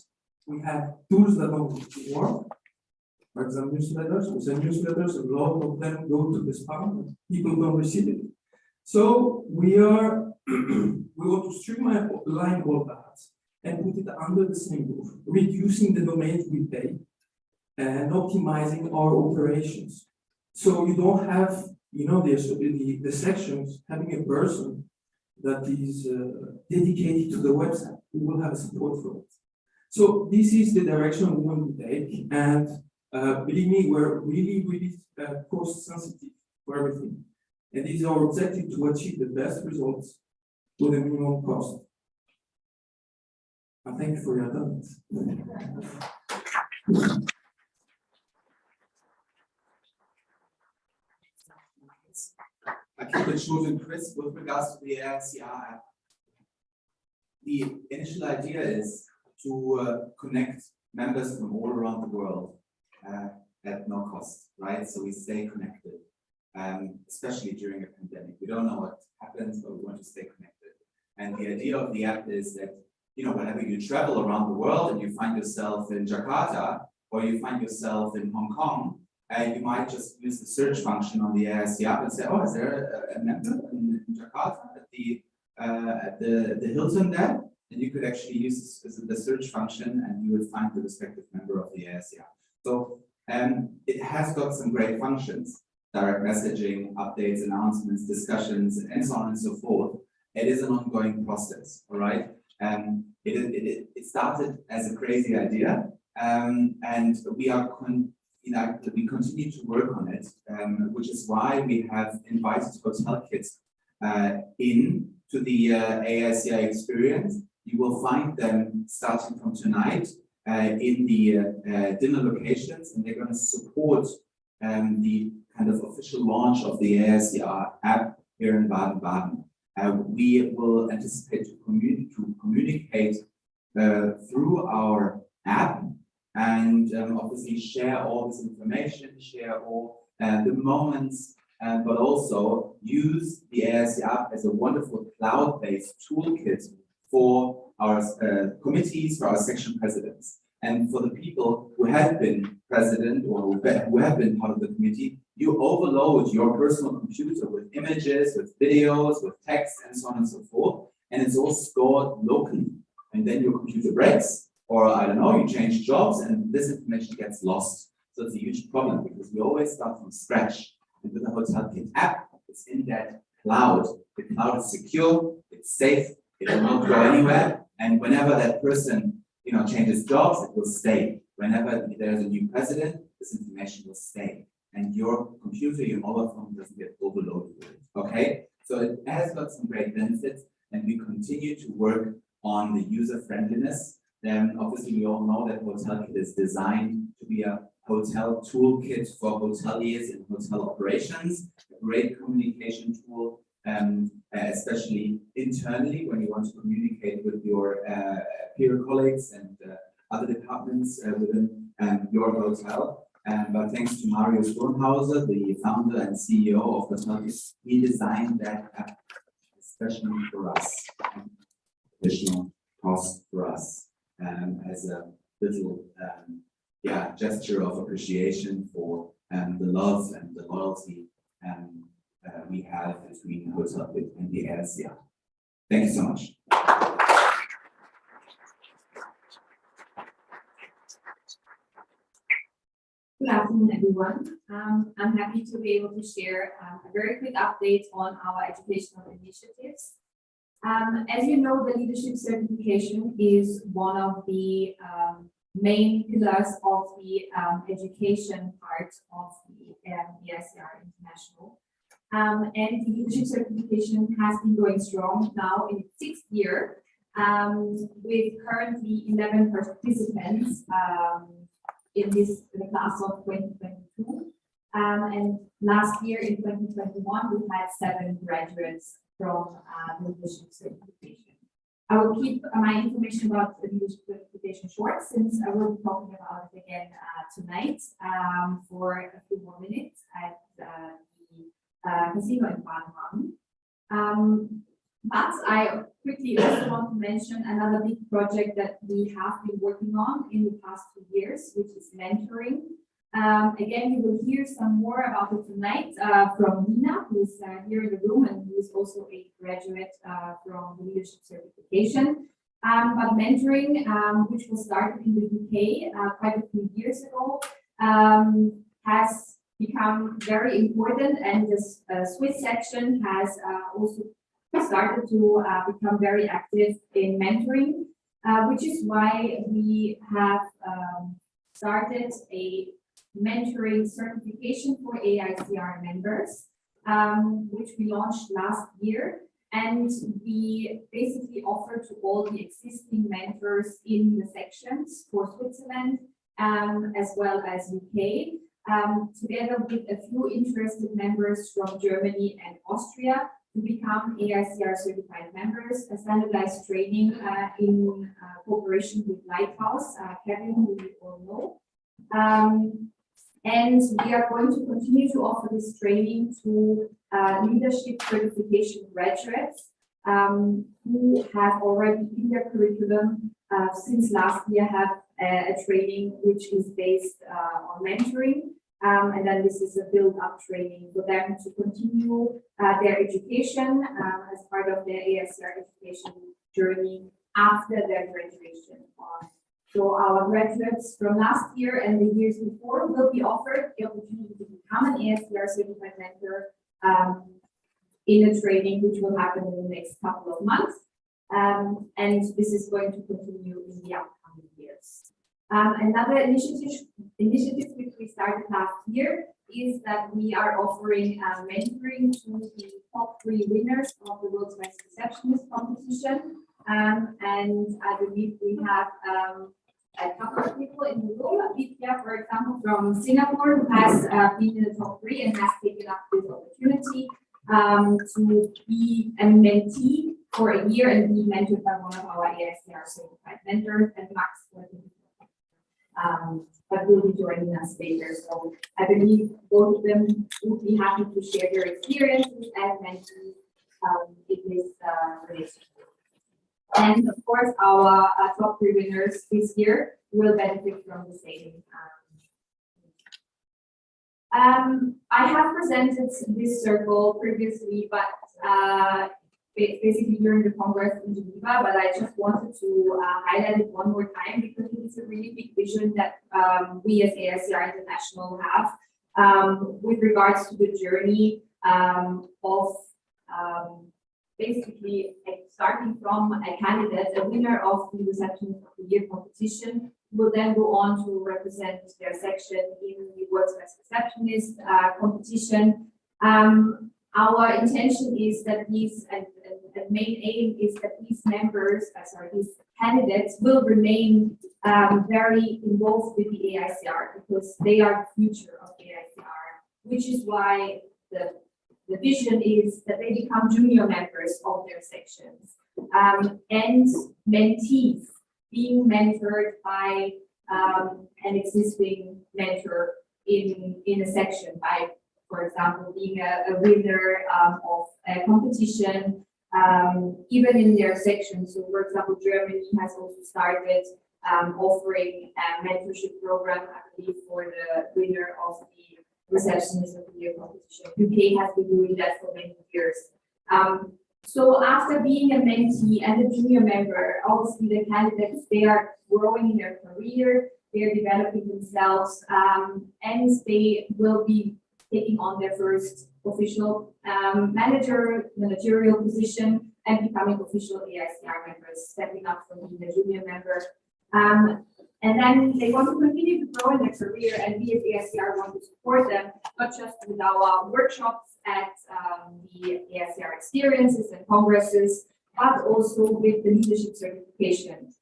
We have tools that don't work. For example, newsletters. We send newsletters, a lot of them go to the spam, people don't receive it. So we are we want to streamline all that and put it under the same roof, reducing the domains we pay and optimizing our operations. So you don't have, you know, the sections having a person that is dedicated to the website who will have support for it. So this is the direction we want to take, and believe me, we're really cost sensitive for everything. And it is our objective to achieve the best results with a minimum cost. And thank you for your attendance. I keep it short and crisp with regards to the AICR app. The initial idea is to connect members from all around the world at no cost, right? So we stay connected, especially during a pandemic. We don't know what happens, but we want to stay connected. And the idea of the app is that, you know, whenever you travel around the world and you find yourself in Jakarta or you find yourself in Hong Kong, you might just use the search function on the AICR app and say, oh, is there a member in Jakarta at the Hilton there? And you could actually use the search function and you would find the respective member of the AICR. So it has got some great functions, direct messaging, updates, announcements, discussions, and so on and so forth. It is an ongoing process, all right? It started as a crazy idea, and we continue to work on it, which is why we have invited Hotel Kids in to the AICR Experience. You will find them starting from tonight in the dinner locations, and they're going to support the kind of official launch of the AICR app here in Baden-Baden. We will anticipate to communicate through our app and obviously share all this information, share all the moments, but also use the AICR app as a wonderful cloud-based toolkit for our committees, for our section presidents. And for the people who have been president or who have been part of the committee, you overload your personal computer with images, with videos, with text, and so on and so forth. And it's all stored locally. And then your computer breaks, or I don't know, you change jobs, and this information gets lost. So it's a huge problem because we always start from scratch. And with the Hotel Kit app, it's in that cloud. The cloud is secure, it's safe, it will not go anywhere. And whenever that person changes jobs, it will stay. Whenever there's a new president, this information will stay. And your computer, your mobile phone doesn't get overloaded with it. Okay? So it has got some great benefits, and we continue to work on the user friendliness. Then obviously we all know that Hotel Kit is designed to be a hotel toolkit for hoteliers and hotel operations, a great communication tool, especially internally when you want to communicate with your peer colleagues and other departments within your hotel. But thanks to Mario Sturmhauser, the founder and CEO of Hotel Kit, he designed that app especially for us, additional cost for us as a little gesture of appreciation for the love and the loyalty we have between Hotelkit and the AICR. Thank you so much. Good afternoon, everyone. I'm happy to be able to share a very quick update on our educational initiatives. As you know, the leadership certification is one of the main pillars of the education part of the AICR International. And the leadership certification has been going strong now in its 6th year, with currently 11 participants in the class of 2022. And last year in 2021, we had 7 graduates from the leadership certification. I will keep my information about the leadership certification short, since I will be talking about it again tonight for a few more minutes at the casino in Baden-Baden. But I quickly also want to mention another big project that we have been working on in the past 2 years, which is mentoring. Again, you will hear some more about it tonight from Nina, who is here in the room and who is also a graduate from the leadership certification. But mentoring, which was started in the UK quite a few years ago, has become very important, and this Swiss section has also started to become very active in mentoring, which is why we have started a mentoring certification for AICR members, which we launched last year. And we basically offer to all the existing mentors in the sections for Switzerland, as well as UK, together with a few interested members from Germany and Austria, to become AICR certified members, a standardized training in cooperation with Lighthouse, Kevin, who you all know. And we are going to continue to offer this training to leadership certification graduates who have already in their curriculum since last year have a training which is based on mentoring. And then this is a build-up training for them to continue their education as part of their AICR education journey after their graduation. So our graduates from last year and the years before will be offered the opportunity to become an AICR certified mentor in a training which will happen in the next couple of months. And this is going to continue in the upcoming years. Another initiative which we started last year is that we are offering mentoring to the top 3 winners of the World's Best Receptionist competition. And I believe we have a couple of people in the room. Aditya, for example, from Singapore, who has been in the top 3 and has taken up this opportunity to be a mentee for a year and be mentored by one of our AICR certified mentors, and Max, but will be joining us later. So I believe both of them would be happy to share their experiences as mentees in this relationship. And of course, our top 3 winners this year will benefit from the same. I have presented this circle previously, but basically during the Congress in Geneva, but I just wanted to highlight it one more time because it is a really big vision that we as AICR International have with regards to the journey of basically starting from a candidate, a winner of the Receptionist of the Year competition, will then go on to represent their section in the World's Best Receptionist competition. Our intention is that these, and the main aim is that these members, these candidates will remain very involved with the AICR because they are the future of the AICR, which is why the vision is that they become junior members of their sections and mentees being mentored by an existing mentor in a section by, for example, being a winner of a competition, even in their section. So, for example, Germany has also started offering a mentorship program, I believe, for the winner of the Receptionist of the Year competition. UK has been doing that for many years. So after being a mentee and a junior member, obviously the candidates, they are growing in their career, they're developing themselves, and they will be taking on their first official managerial position and becoming official AICR members, stepping up from being a junior member. And then they want to continue to grow in their career, and we at AICR want to support them, not just with our workshops at the AICR experiences and congresses, but also with the leadership certification,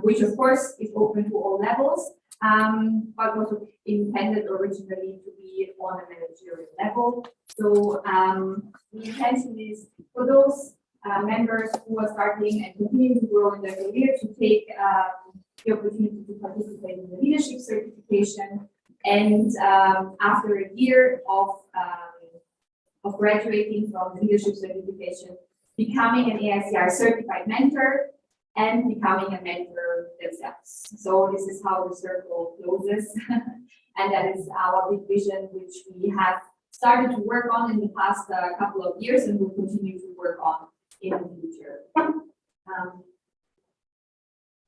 which of course is open to all levels, but was intended originally to be on a managerial level. So the intention is for those members who are starting and continuing to grow in their career to take the opportunity to participate in the leadership certification, and after a year of graduating from the leadership certification, becoming an AICR certified mentor and becoming a mentor themselves. So this is how the circle closes, and that is our big vision, which we have started to work on in the past couple of years and will continue to work on in the future.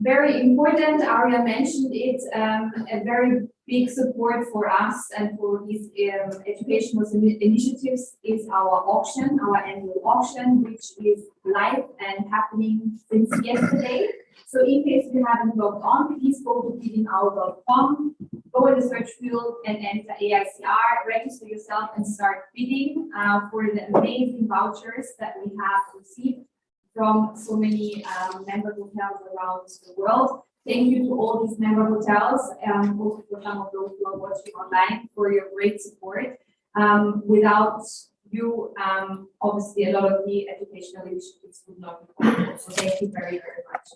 Very important, Aria mentioned it, a very big support for us and for these educational initiatives is our auction, our annual auction, which is live and happening since yesterday. So in case you haven't logged on, please go to biddingout.com, go in the search field and enter AICR, register yourself and start bidding for the amazing vouchers that we have received from so many member hotels around the world. Thank you to all these member hotels, also for some of those who are watching online, for your great support. Without you, obviously a lot of the educational initiatives would not be possible. So thank you very, very much.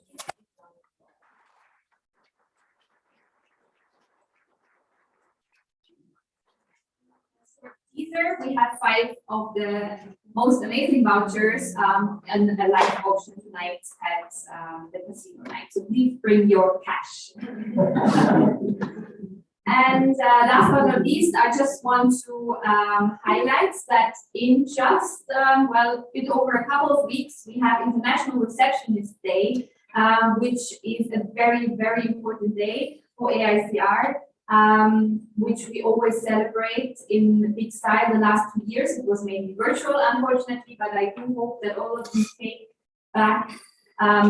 Teaser, we have 5 of the most amazing vouchers and a live auction tonight at the casino night. So please bring your cash. And last but not least, I just want to highlight that in just, well, a bit over a couple of weeks, we have International Receptionist Day, which is a very, very important day for AICR. Which we always celebrate in big style. The last 2 years it was mainly virtual, unfortunately, but I do hope that all of you take back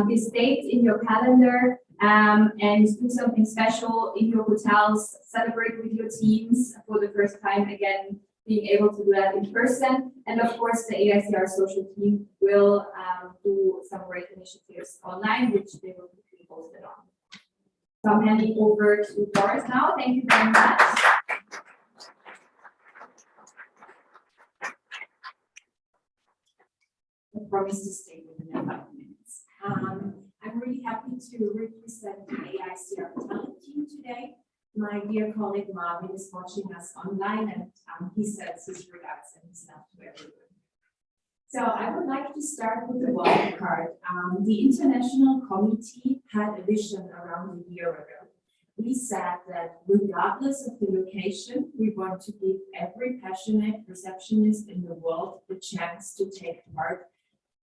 this date in your calendar and do something special in your hotels, celebrate with your teams for the first time again, being able to do that in person. And of course, the AICR social team will do some great initiatives online, which they will be posted on. So I'm handing over to Doris now. Thank you very much. I promise to stay within 5 minutes. I'm really happy to represent the AICR talent team today. My dear colleague Marvin is watching us online, and he sends his regards and his love to everyone. So I would like to start with the wild card. The International Committee had a vision around a year ago. We said that regardless of the location, we want to give every passionate receptionist in the world the chance to take part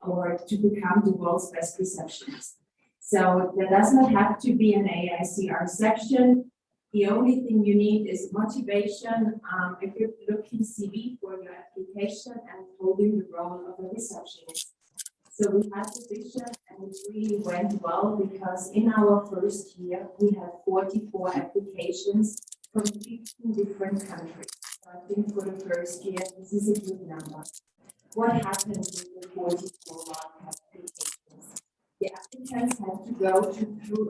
or to become the world's best receptionist. So there does not have to be an AICR section. The only thing you need is motivation, a good looking CV for your application, and holding the role of a receptionist. So we had the vision, and it really went well because in our first year we had 44 applications from 15 different countries. So I think for the first year this is a good number. What happened with the 44 applications? The applicants had to go through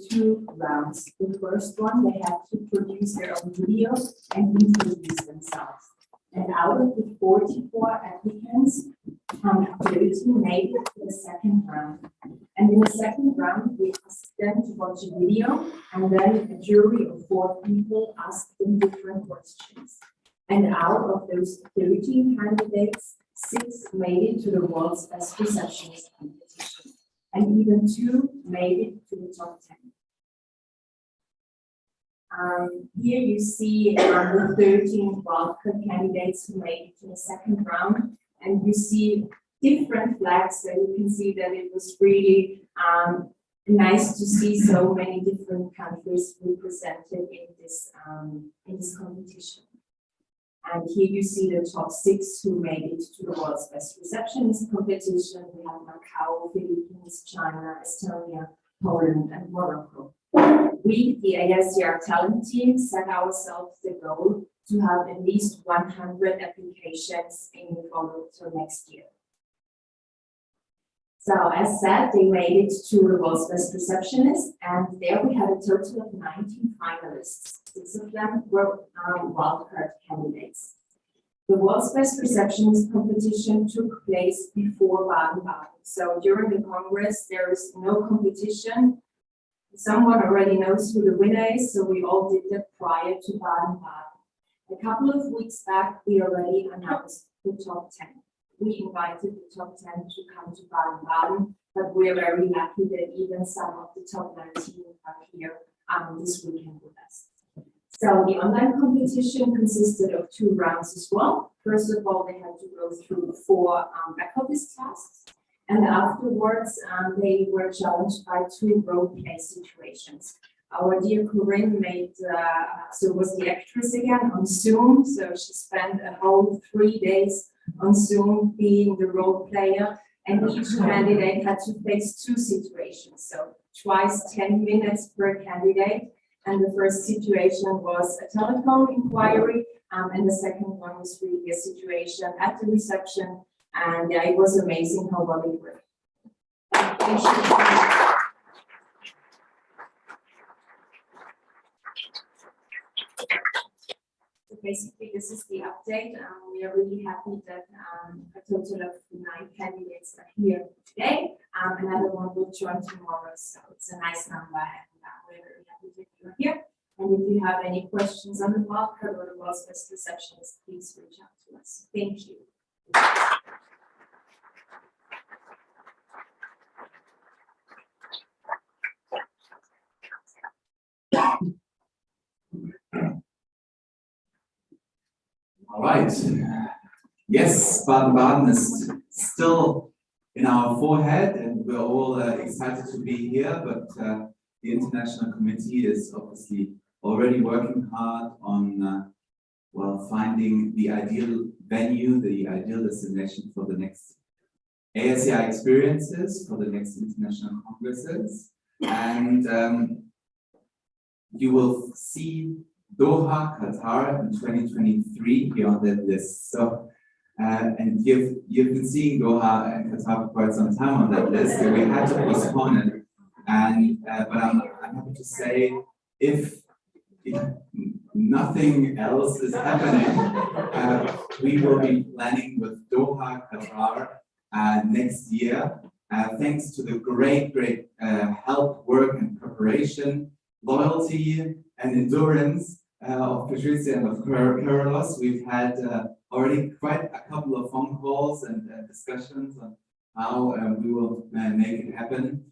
2 rounds. The first one, they had to produce their own video and introduce themselves. And out of the 44 applicants, 30 made it to the second round. And in the second round, we asked them to watch a video, and then a jury of 4 people asked them different questions. And out of those 13 candidates, 6 made it to the world's best receptionist competition. and even 2 made it to the top 10. Here you see the 13 wildcard candidates who made it to the second round, and you see different flags, so you can see that it was really nice to see so many different countries represented in this competition. And here you see the top 6 who made it to the world's best receptionist competition. We have Macau, Philippines, China, Estonia, Poland, and Morocco. We, the AICR talent team, set ourselves the goal to have at least 100 applications in the follow to next year. So as said, they made it to the world's best receptionist, and there we had a total of 19 finalists. 6 of them were wildcard candidates. The world's best receptionist competition took place before Baden-Baden. So during the Congress, there is no competition. Someone already knows who the winner is, so we all did that prior to Baden-Baden. A couple of weeks back, we already announced the top 10. We invited the top 10 to come to Baden-Baden, but we're very lucky that even some of the top 19 are here this weekend with us. So the online competition consisted of 2 rounds as well. First of all, they had to go through 4 back office tasks, and afterwards they were challenged by 2 role play situations. Our dear Corinne was the actress again on Zoom, so she spent a whole 3 days on Zoom being the role player, and each candidate had to face 2 situations, so twice 10 minutes per candidate. And the first situation was a telephone inquiry, and the second one was really a situation at the reception, and it was amazing how well it worked. So basically, this is the update. We are really happy that a total of 9 candidates are here today. Another one will join tomorrow, so it's a nice number, and we're very happy that you're here. And if you have any questions on the wildcard or the world's best receptionist, please reach out to us. Thank you. All right. Yes, Baden-Baden is still in our forehead, and we're all excited to be here, but the International Committee is obviously already working hard on finding the ideal venue, the ideal destination for the next AICR experiences, for the next international congresses. And you will see Doha, Qatar in 2023 here on that list. So, and you've been seeing Doha and Qatar for quite some time on that list, so we had to postpone it. And but I'm happy to say, if nothing else is happening, we will be planning with Doha, Qatar next year, thanks to the great help, work, and preparation, loyalty, and endurance of Patricia and of Carlos. We've had already quite a couple of phone calls and discussions on how we will make it happen.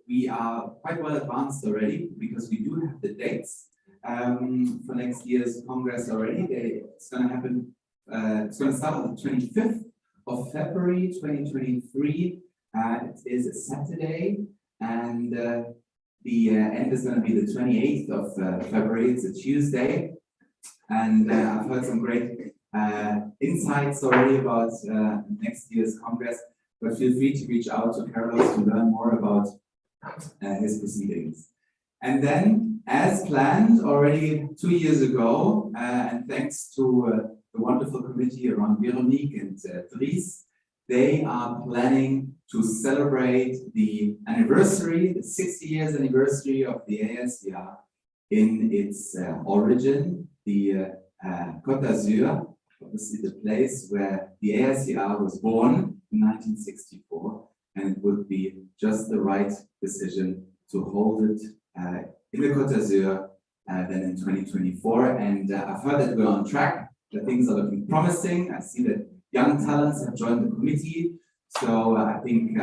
We are quite well advanced already because we do have the dates for next year's Congress already. It's going to happen, it's going to start on the 25th of February 2023. It is a Saturday, and the end is going to be the 28th of February. It's a Tuesday, and I've heard some great insights already about next year's Congress, but feel free to reach out to Carlos to learn more about his proceedings. And then, as planned already 2 years ago, and thanks to the wonderful committee around Veronique and Dries, they are planning to celebrate the anniversary, the 60 years anniversary of the AICR in its origin, the Côte d'Azur, obviously the place where the AICR was born in 1964, and it would be just the right decision to hold it in the Côte d'Azur then in 2024. And I've heard that we're on track, that things are looking promising. I see that young talents have joined the committee. So I think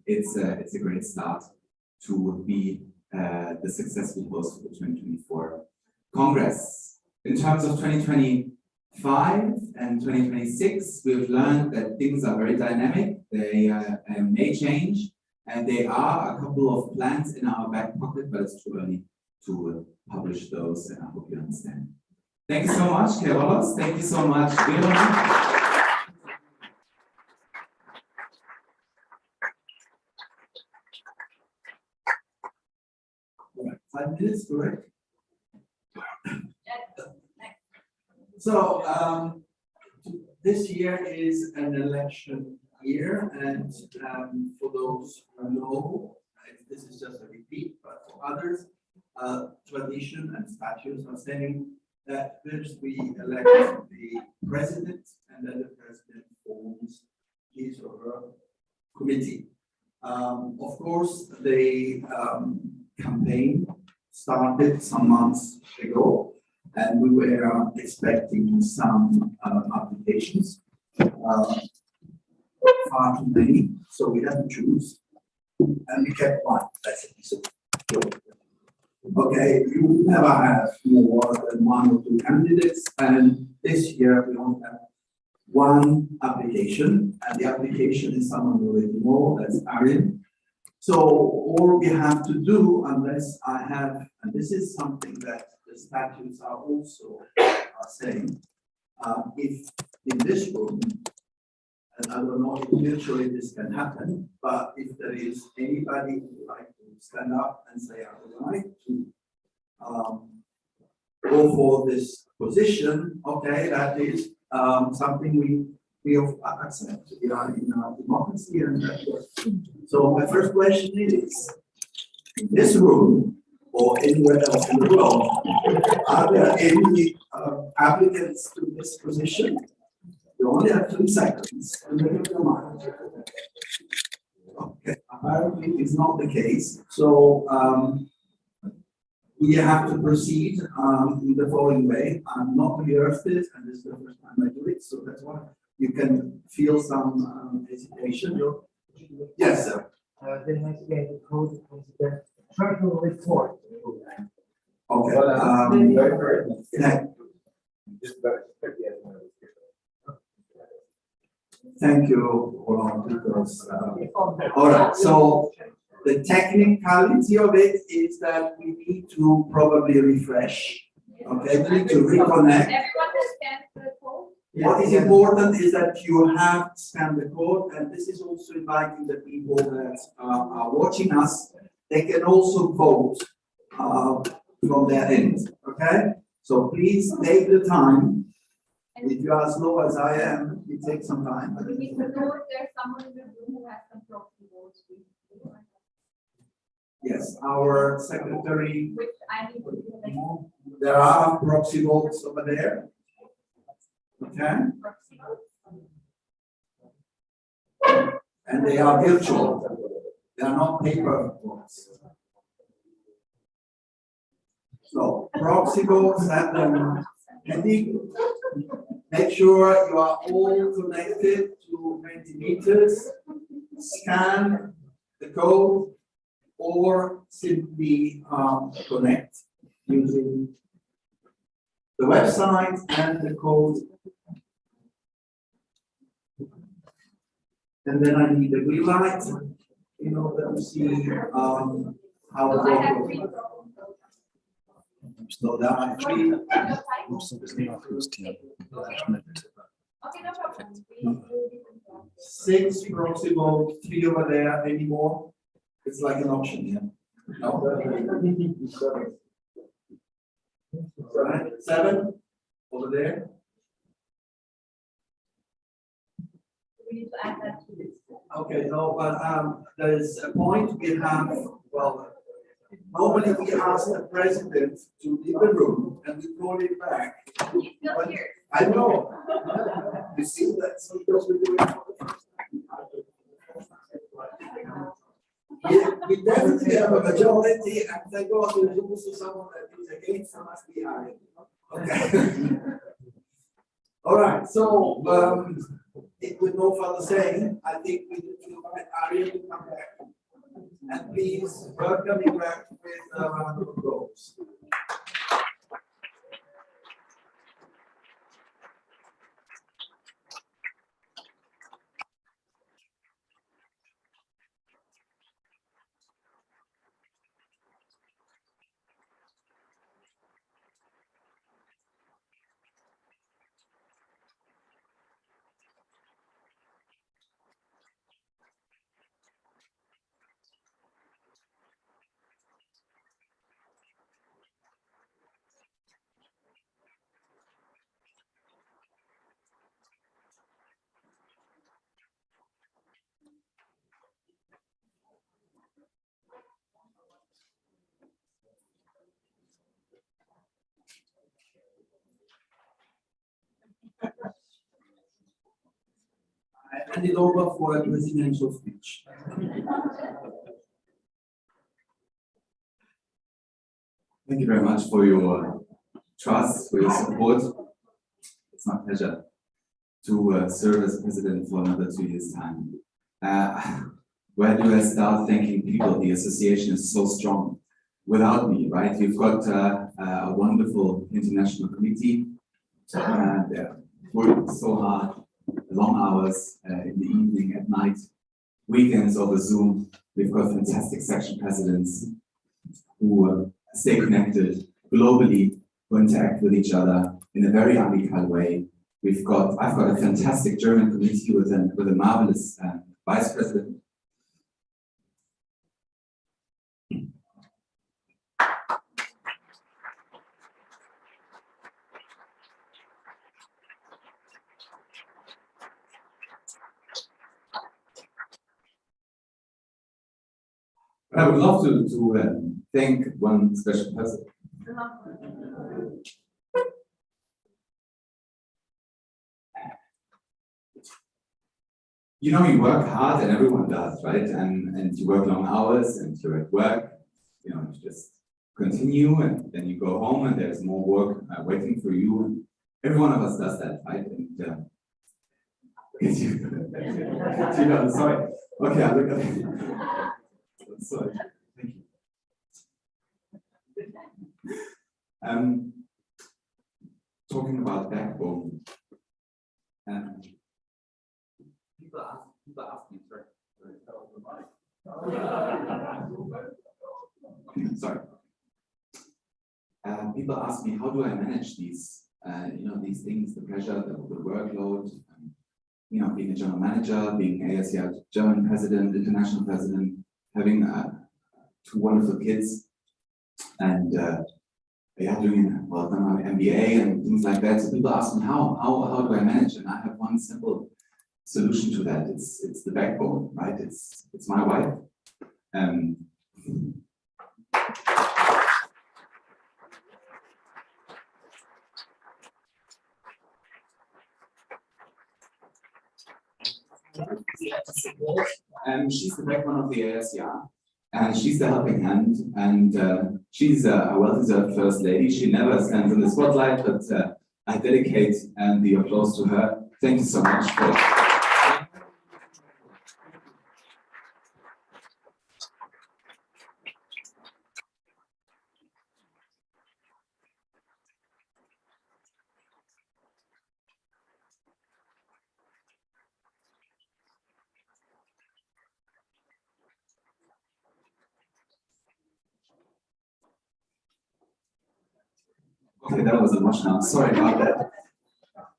it's a great start to be the successful host for the 2024 Congress. In terms of 2025 and 2026, we've learned that things are very dynamic. They may change, and there are a couple of plans in our back pocket, but it's too early to publish those, and I hope you understand. Thank you so much, Kerolos. Thank you so much, Veronica. 5 minutes, correct? So, this year is an election year, and for those who know, this is just a repeat, but for others, tradition and statutes are saying that first we elect the president, and then the president forms his or her committee. Of course, the campaign started some months ago, and we were expecting some applications, far too many, so we had to choose, and we kept one. That's it. So, okay, you never have more than 1 or 2 candidates, and this year we only have 1 application, and the application is someone who already know, that's Aaron. So all we have to do, unless I have, and this is something that the statutes are also saying, if in this room, and I don't know if virtually this can happen, but if there is anybody who would like to stand up and say, I would like to go for this position, okay, that is something we accept. We are in a democracy, and that works. So my first question is, in this room or anywhere else in the world, are there any applicants to this position? You only have 3 seconds to make up your mind. Okay, apparently it's not the case. So we have to proceed in the following way. I'm not rehearsed this, and this is the first time I do it, so that's why you can feel some hesitation. Yes, sir. The investigative code considers personal report. Okay. Yeah. Thank you, Roland, because, all right, so the technicality of it is that we need to probably refresh. Okay, we need to reconnect. Everyone has scanned the code? What is important is that you have scanned the code, and this is also inviting the people that are watching us. They can also vote from their end, okay? So please take the time. If you are as slow as I am, it takes some time. We need to know if there's someone in the room who has some proxy votes. Yes, our secretary, Which I need to do. there are proxy votes over there. Okay, Proxy votes. and they are virtual. They are not paper votes. So proxy votes have them handy. Make sure you are all connected to Mentimeters. Scan the code or simply connect using the website and the code. And then I need a green light in order to see how So I have the three. vote. Slow down. Okay, no problem. We will be confirmed. 6 proxy votes, 3 over there, any more? It's like an option here. No? Right, 7 over there. We need to add that to this. Okay, no, but there is a point we have, well, normally we ask the president to leave the room and we call it back. He's still But here. I know. You see, that's because we're doing it for the first time. We definitely have a majority, and thank God there's also someone that is against, so must be Aaron. Okay. All right, so with no further saying, I think we need to invite Arya to come back. And please welcome him back with a round of applause. I hand it over for a presidential speech. Thank you very much for your trust, for your support. It's my pleasure to serve as president for another 2 years' time. Where do I start thanking people? The association is so strong without me, right? You've got a wonderful international committee. They work so hard, long hours in the evening, at night, weekends over Zoom. We've got fantastic section presidents who stay connected globally, who interact with each other in a very amical way. I've got a fantastic German committee with a marvelous vice president. I would love to thank one special person. You know, you work hard and everyone does, right? And you work long hours and you're at work, you know, you just continue and then you go home and there's more work waiting for you. And every one of us does that, right? And you know, sorry. Okay, I'll look at it. Sorry, thank you. Talking about backbone. People ask me, sorry. People ask me, how do I manage these, you know, these things, the pressure, the workload, you know, being a general manager, being AICR German president, international president, having 2 wonderful kids, and yeah, doing well, done my MBA and things like that. So people ask me, how do I manage? And I have one simple solution to that. It's the backbone, right? It's my wife. She's the backbone of the AICR, and she's the helping hand, and she's a well-deserved first lady. She never stands in the spotlight, but I dedicate the applause to her. Thank you so much for. Okay, that was emotional. Sorry about that.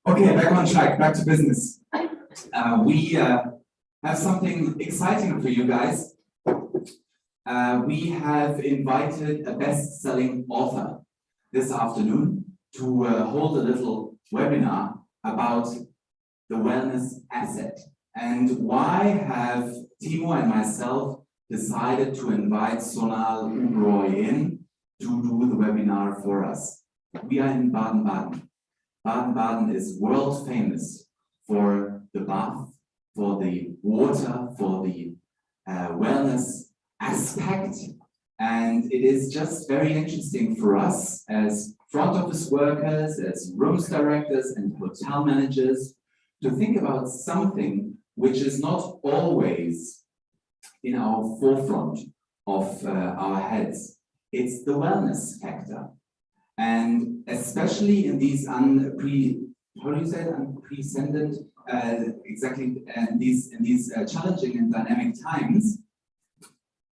Okay, back on track, back to business. We have something exciting for you guys. We have invited a best-selling author this afternoon to hold a little webinar about the wellness asset. And why have Timo and myself decided to invite Sonal Ubroy in to do the webinar for us? We are in Baden-Baden. Baden-Baden is world famous for the bath, for the water, for the wellness aspect. And it is just very interesting for us as front office workers, as rooms directors and hotel managers to think about something which is not always in our forefront of our heads. It's the wellness factor. And especially in these unprecedented, these challenging and dynamic times,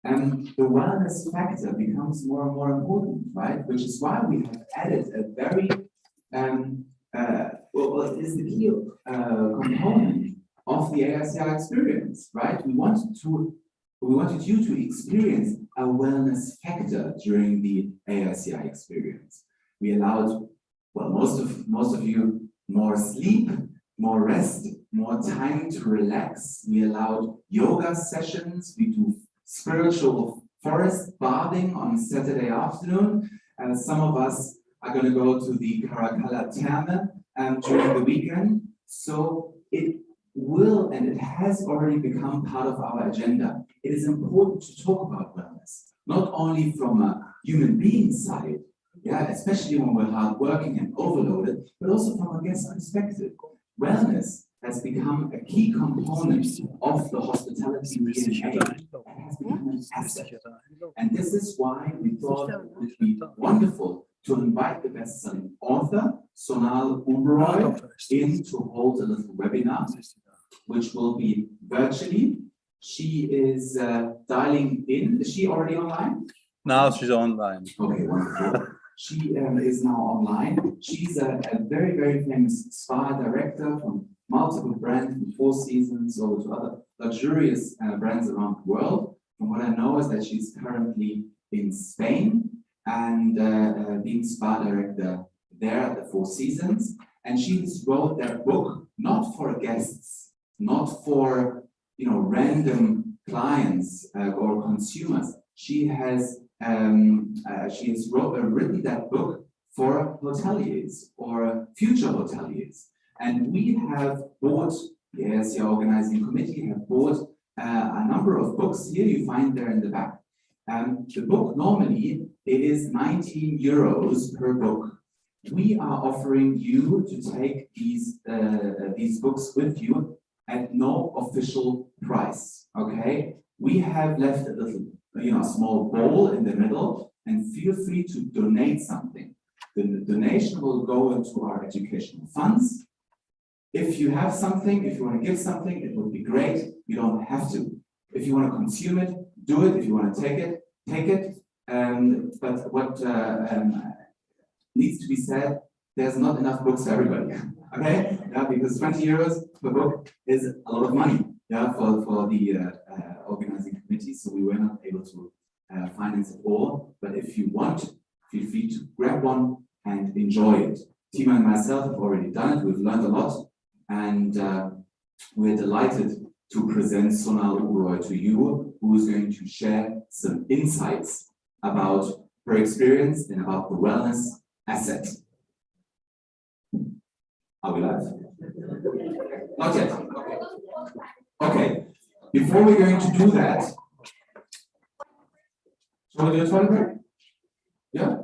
the wellness factor becomes more and more important, right? Which is why we have added a very, it is the key component of the AICR experience, right? We wanted you to experience a wellness factor during the AICR experience. We allowed, well, most of you more sleep, more rest, more time to relax. We allowed yoga sessions. We do spiritual forest bathing on Saturday afternoon. Some of us are going to go to the Karakala Therme during the weekend. So it will, and it has already become part of our agenda. It is important to talk about wellness, not only from a human being side, yeah, especially when we're hardworking and overloaded, but also from a guest perspective. Wellness has become a key component of the hospitality DNA. It has become an asset. And this is why we thought it would be wonderful to invite the best-selling author, Sonal Uberoy, in to hold a little webinar, which will be virtually. She is dialing in. Is she already online? Now she's online. Okay, wonderful. She is now online. She's a very, very famous spa director from multiple brands, from Four Seasons over to other luxurious brands around the world. From what I know is that she's currently in Spain and being spa director there at the Four Seasons. And she wrote that book not for guests, not for random clients or consumers. She has written that book for hoteliers or future hoteliers. And we have bought, the AICR Organizing Committee have bought a number of books. Here you find there in the back. The book normally, it is 19 euros per book. We are offering you to take these books with you at no official price, okay? We have left a little, small bowl in the middle, and feel free to donate something. The donation will go into our educational funds. If you have something, if you want to give something, it would be great. You don't have to. If you want to consume it, do it. If you want to take it, take it. But what needs to be said, there's not enough books for everybody. Okay? Yeah, because 20 euros per book is a lot of money, yeah, for the organizing committee. So we were not able to finance it all. But if you want, feel free to grab one and enjoy it. Tima and myself have already done it. We've learned a lot. And we're delighted to present Sonal Uberoy to you, who is going to share some insights about her experience and about the wellness asset. Are we live? Not yet. Okay. Okay. Before we're going to do that, shall we do a toilet break? Yeah?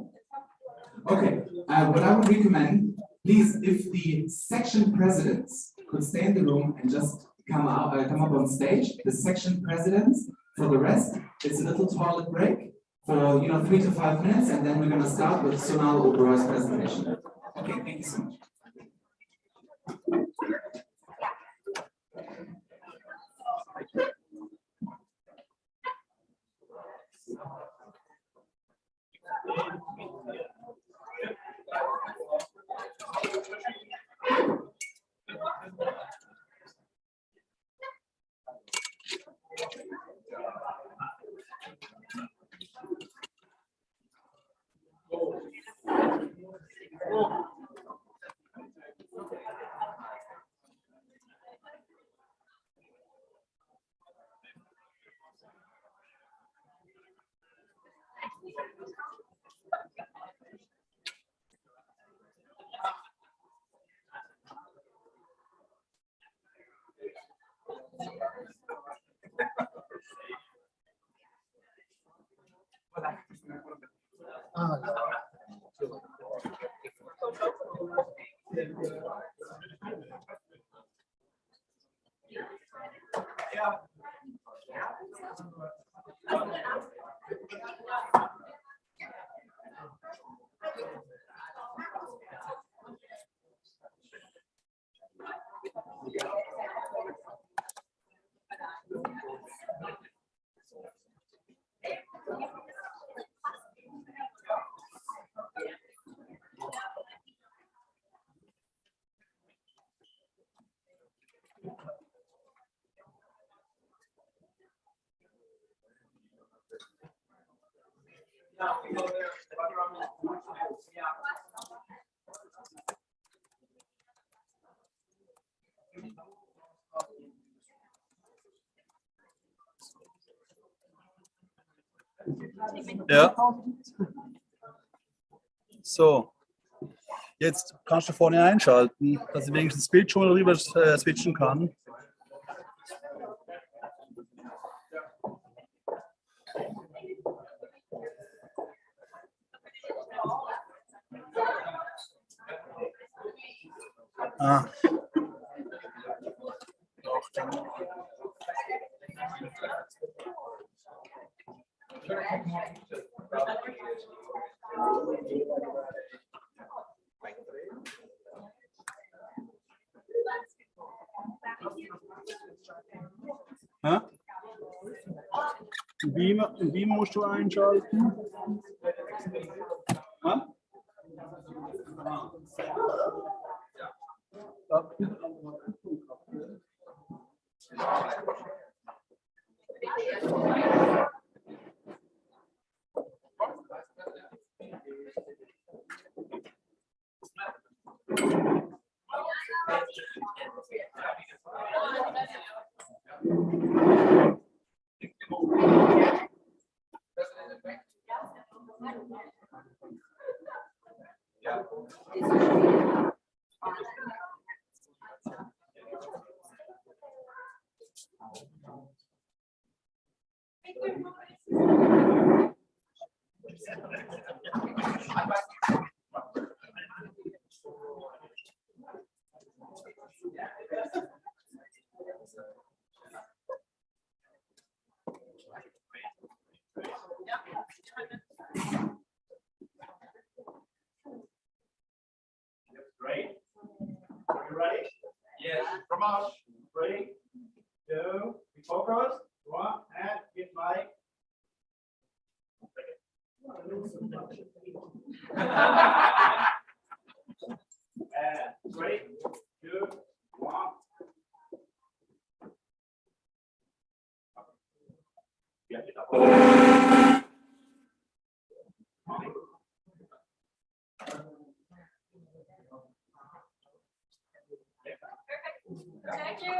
Okay. What I would recommend, please, if the section presidents could stay in the room and just come up on stage, the section presidents. For the rest, it's a little toilet break for 3 to 5 minutes, and then we're going to start with Sonal Uberoy's presentation. Okay, thank you so much. Ja. So. Jetzt kannst du vorne einschalten, dass ich wenigstens das Bild schon mal rüber switchen kann. Ah. Doch, ja? Wie musst du einschalten? Ja? Great. Are you ready? Yes. From us. 3, 2, we focus. 1, and get mic. And 3, 2, 1. Get it up. Thank you.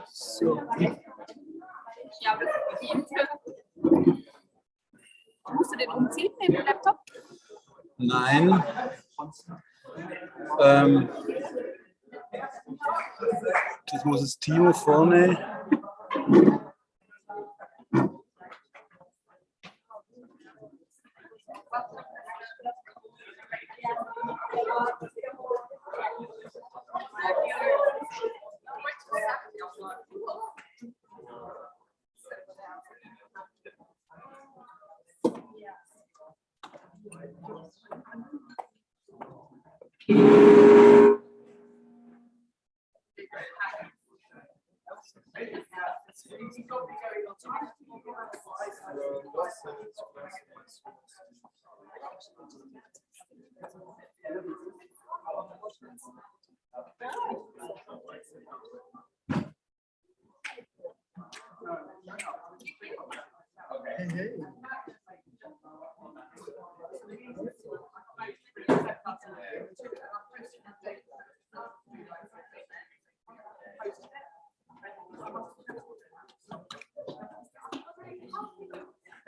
So. Ja, aber das ist musst du den umziehen, den Laptop? Nein. Das muss das Timo vorne.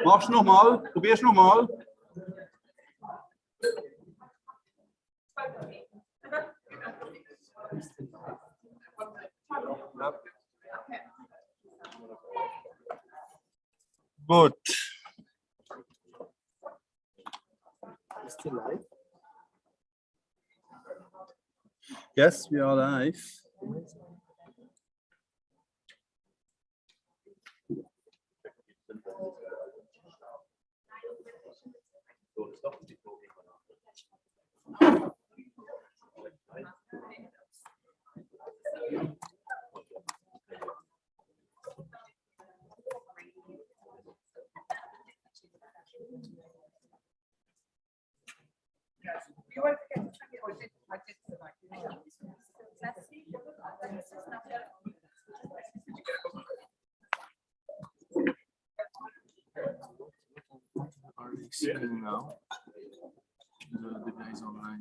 Mach's nochmal, probier's nochmal. Gut. Still live? Yes, we are live. Are they seeing now? The guys online.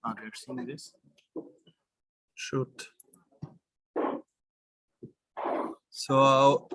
Are they seeing this? Shoot. So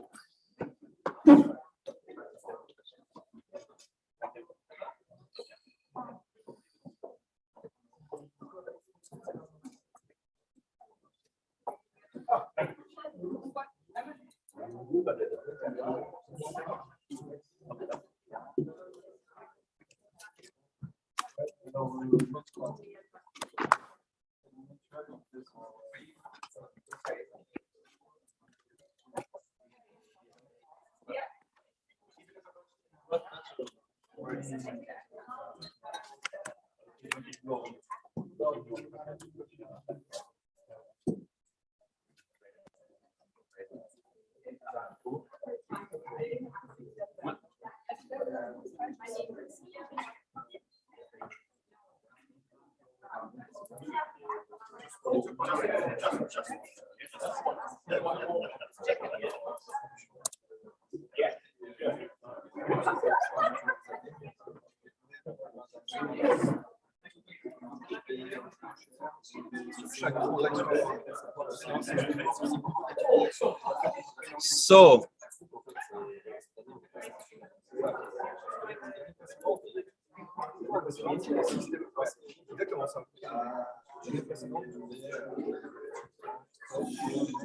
So,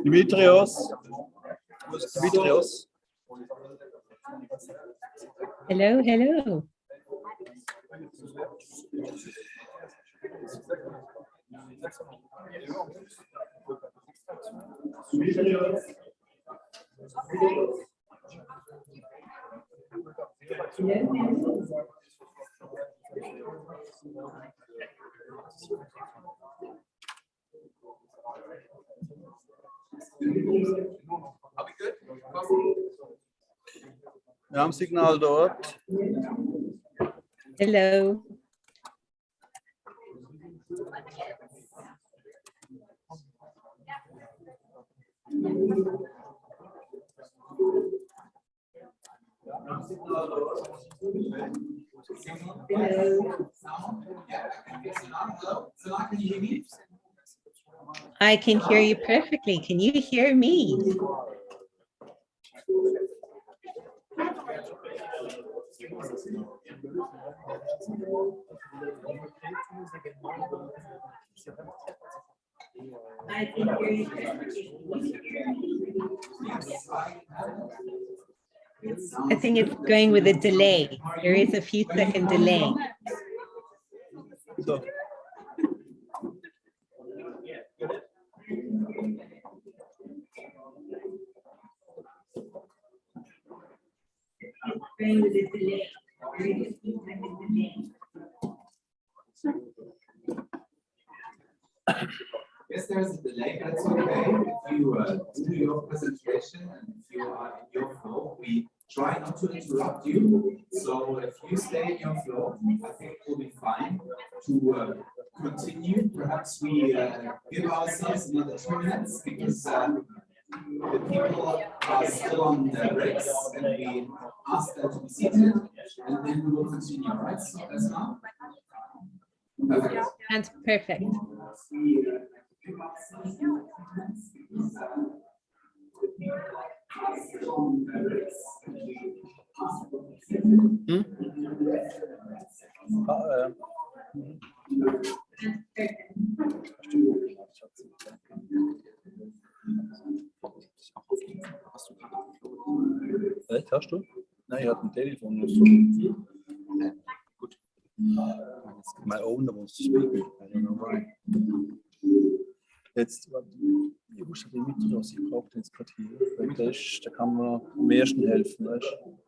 Dimitrios. Hello, hello. Wir haben Signal dort. Hello. I can hear you perfectly. Can you hear me? I can hear you perfectly. I think it's going with a delay. There is a few second delay. So. Going with a delay. There is a few second delay. Yes, there is a delay, but it's okay. If you do your presentation and if you are in your flow, we try not to interrupt you. So if you stay in your flow, I think it will be fine to continue. Perhaps we give ourselves another 2 minutes because the people are still on the breaks and we ask them to be seated and then we will continue, right? So that's now. Perfect. That's perfect. Echt, hast du? Nein, ich hatte ein Telefon. Gut. My own was speaking. I don't know why. Jetzt, ich muss den Dimitrios, ich brauche den jetzt gerade hier, weil der kann mir am ersten helfen, weißt du?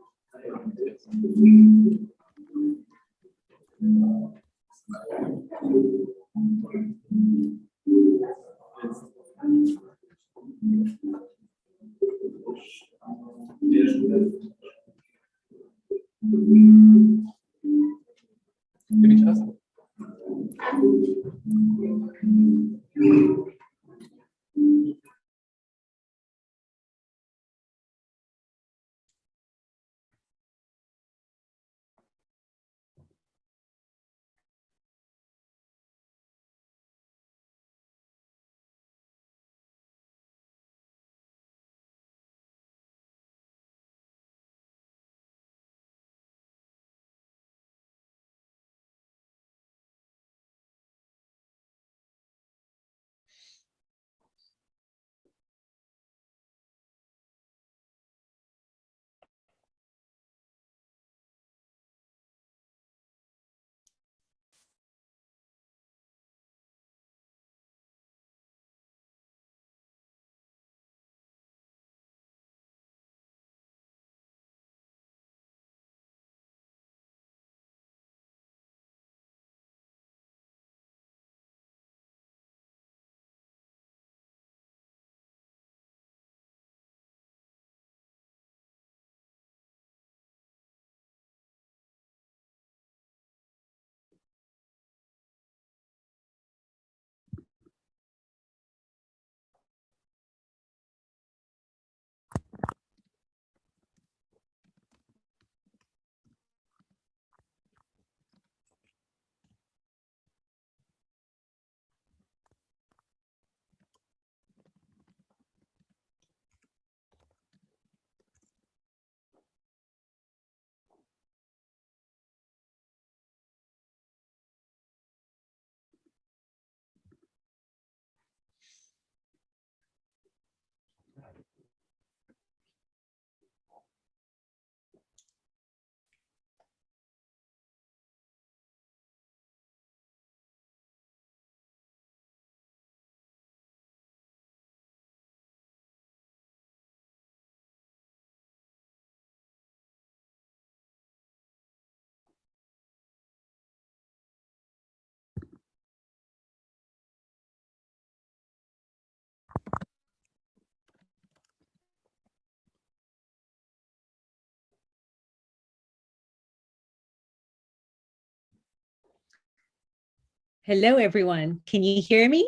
Hello, everyone. Can you hear me?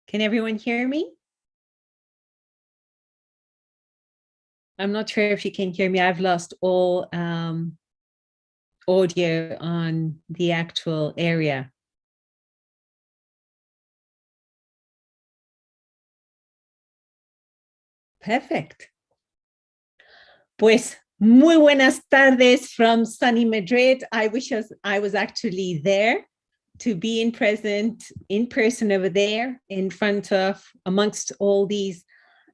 Can everyone hear me? I'm not sure if you can hear me. I've lost all audio on the actual area. Perfect. Pues muy buenas tardes from sunny Madrid. I wish I was actually there to be in person over there in front of, amongst all these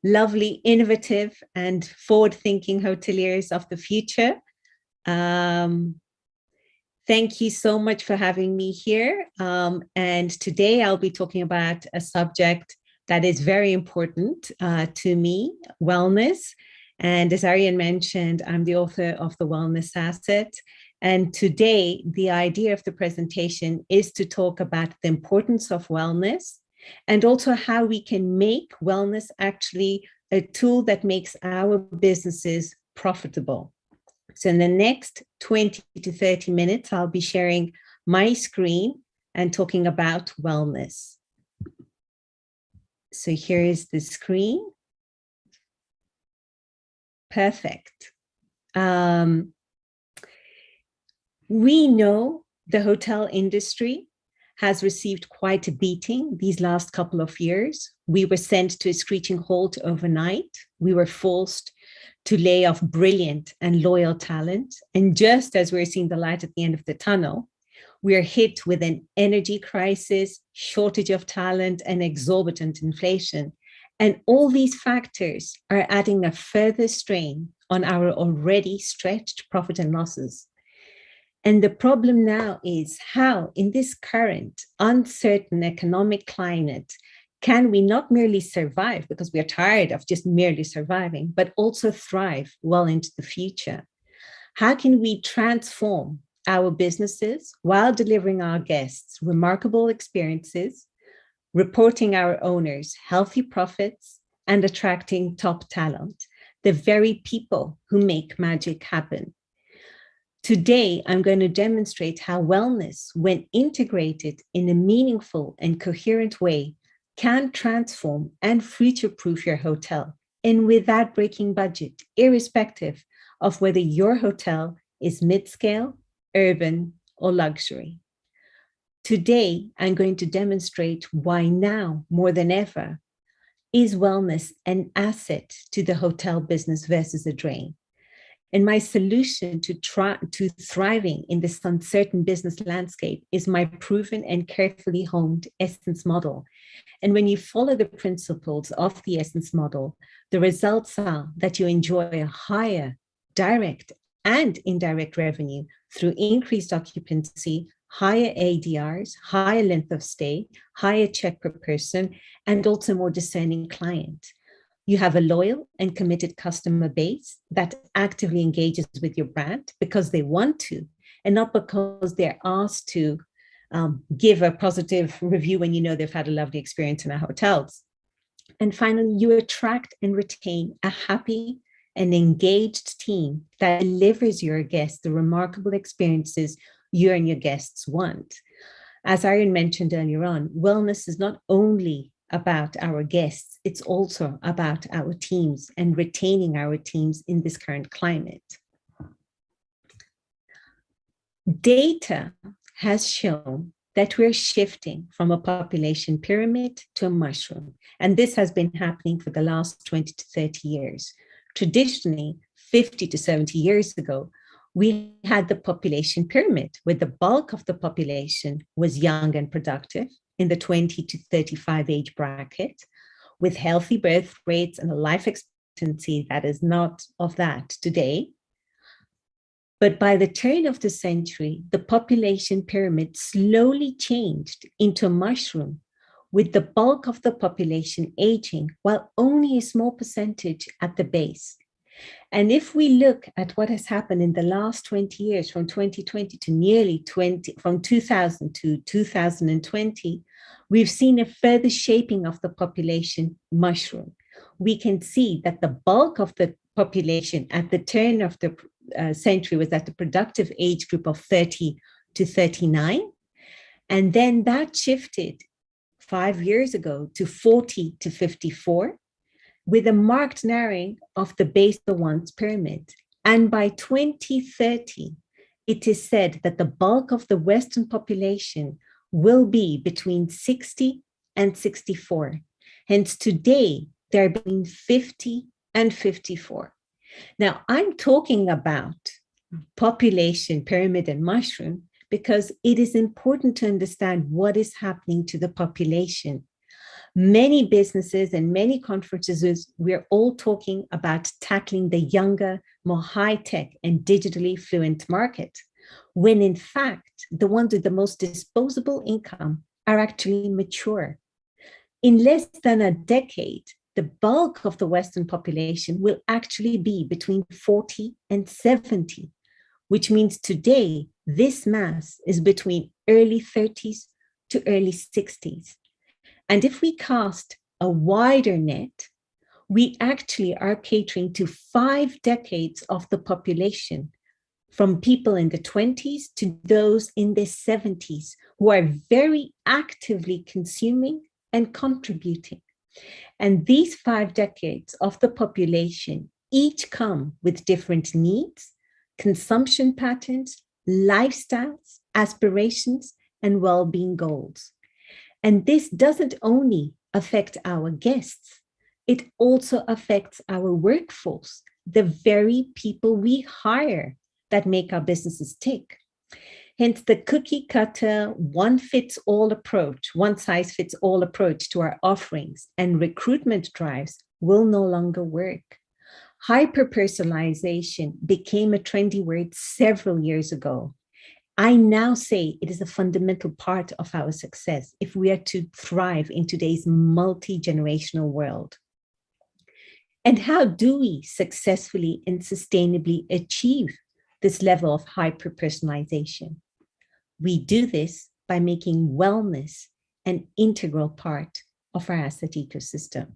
lovely, innovative and forward-thinking hoteliers of the future. Thank you so much for having me here. And today I'll be talking about a subject that is very important to me, wellness. And as Ariane mentioned, I'm the author of The Wellness Asset. And today, the idea of the presentation is to talk about the importance of wellness and also how we can make wellness actually a tool that makes our businesses profitable. So in the next 20 to 30 minutes, I'll be sharing my screen and talking about wellness. So here is the screen. Perfect. We know the hotel industry has received quite a beating these last couple of years. We were sent to a screeching halt overnight. We were forced to lay off brilliant and loyal talent. And just as we're seeing the light at the end of the tunnel, we are hit with an energy crisis, shortage of talent, and exorbitant inflation. And all these factors are adding a further strain on our already stretched profit and losses. And the problem now is how, in this current uncertain economic climate, can we not merely survive, because we are tired of just merely surviving, but also thrive well into the future? How can we transform our businesses while delivering our guests remarkable experiences, reporting our owners healthy profits, and attracting top talent? the very people who make magic happen. Today, I'm going to demonstrate how wellness, when integrated in a meaningful and coherent way, can transform and future-proof your hotel, and without breaking budget, irrespective of whether your hotel is mid-scale, urban, or luxury. Today, I'm going to demonstrate why now, more than ever, is wellness an asset to the hotel business versus a drain. And my solution to thriving in this uncertain business landscape is my proven and carefully honed Essence model. And when you follow the principles of the Essence model, the results are that you enjoy a higher direct and indirect revenue through increased occupancy, higher ADRs, higher length of stay, higher check per person, and also more discerning client. You have a loyal and committed customer base that actively engages with your brand because they want to, and not because they're asked to give a positive review when you know they've had a lovely experience in our hotels. And finally, you attract and retain a happy and engaged team that delivers your guests the remarkable experiences you and your guests want. As Aaron mentioned earlier on, wellness is not only about our guests, it's also about our teams and retaining our teams in this current climate. Data has shown that we're shifting from a population pyramid to a mushroom. And this has been happening for the last 20 to 30 years. Traditionally, 50 to 70 years ago, we had the population pyramid, where the bulk of the population was young and productive in the 20 to 35 age bracket, with healthy birth rates and a life expectancy that is not of that today. But by the turn of the century, the population pyramid slowly changed into a mushroom, with the bulk of the population aging, while only a small percentage at the base. And if we look at what has happened in the last 20 years, from 2020 to nearly 20, from 2000 to 2020, we've seen a further shaping of the population mushroom. We can see that the bulk of the population at the turn of the century was at the productive age group of 30 to 39. And then that shifted 5 years ago to 40 to 54, with a marked narrowing of the base of the once pyramid. And by 2030, it is said that the bulk of the Western population will be between 60 and 64. Hence today, they're between 50 and 54. Now, I'm talking about population pyramid and mushroom because it is important to understand what is happening to the population. Many businesses and many conferences, we're all talking about tackling the younger, more high-tech and digitally fluent market, when in fact, the ones with the most disposable income are actually mature. In less than a decade, the bulk of the Western population will actually be between 40 and 70, which means today, this mass is between early 30s to early 60s. And if we cast a wider net, we actually are catering to 5 decades of the population, from people in the 20s to those in their 70s, who are very actively consuming and contributing. And these 5 decades of the population each come with different needs, consumption patterns, lifestyles, aspirations, and well-being goals. And this doesn't only affect our guests, it also affects our workforce, the very people we hire that make our businesses tick. Hence the cookie cutter, one size fits all approach to our offerings and recruitment drives will no longer work. Hyper-personalization became a trendy word several years ago. I now say it is a fundamental part of our success if we are to thrive in today's multi-generational world. And how do we successfully and sustainably achieve this level of hyper-personalization? We do this by making wellness an integral part of our asset ecosystem.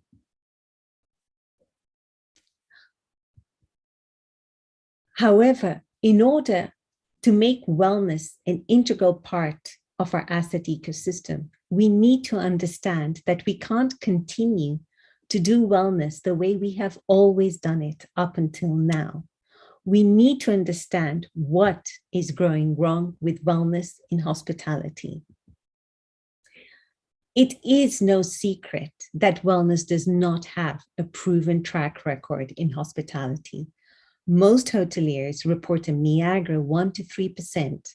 However, in order to make wellness an integral part of our asset ecosystem, we need to understand that we can't continue to do wellness the way we have always done it up until now. We need to understand what is going wrong with wellness in hospitality. It is no secret that wellness does not have a proven track record in hospitality. Most hoteliers report a meager 1 to 3%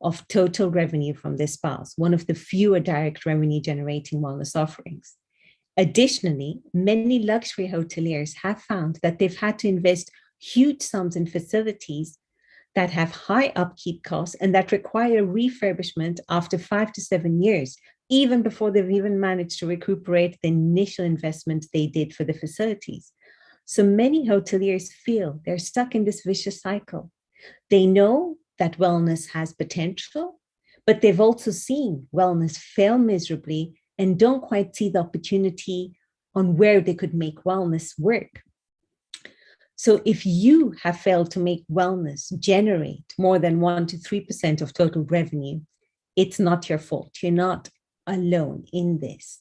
of total revenue from their spas, one of the fewer direct revenue generating wellness offerings. Additionally, many luxury hoteliers have found that they've had to invest huge sums in facilities that have high upkeep costs and that require refurbishment after 5 to 7 years, even before they've even managed to recuperate the initial investment they did for the facilities. So many hoteliers feel they're stuck in this vicious cycle. They know that wellness has potential, but they've also seen wellness fail miserably and don't quite see the opportunity on where they could make wellness work. So if you have failed to make wellness generate more than 1 to 3% of total revenue, it's not your fault. You're not alone in this.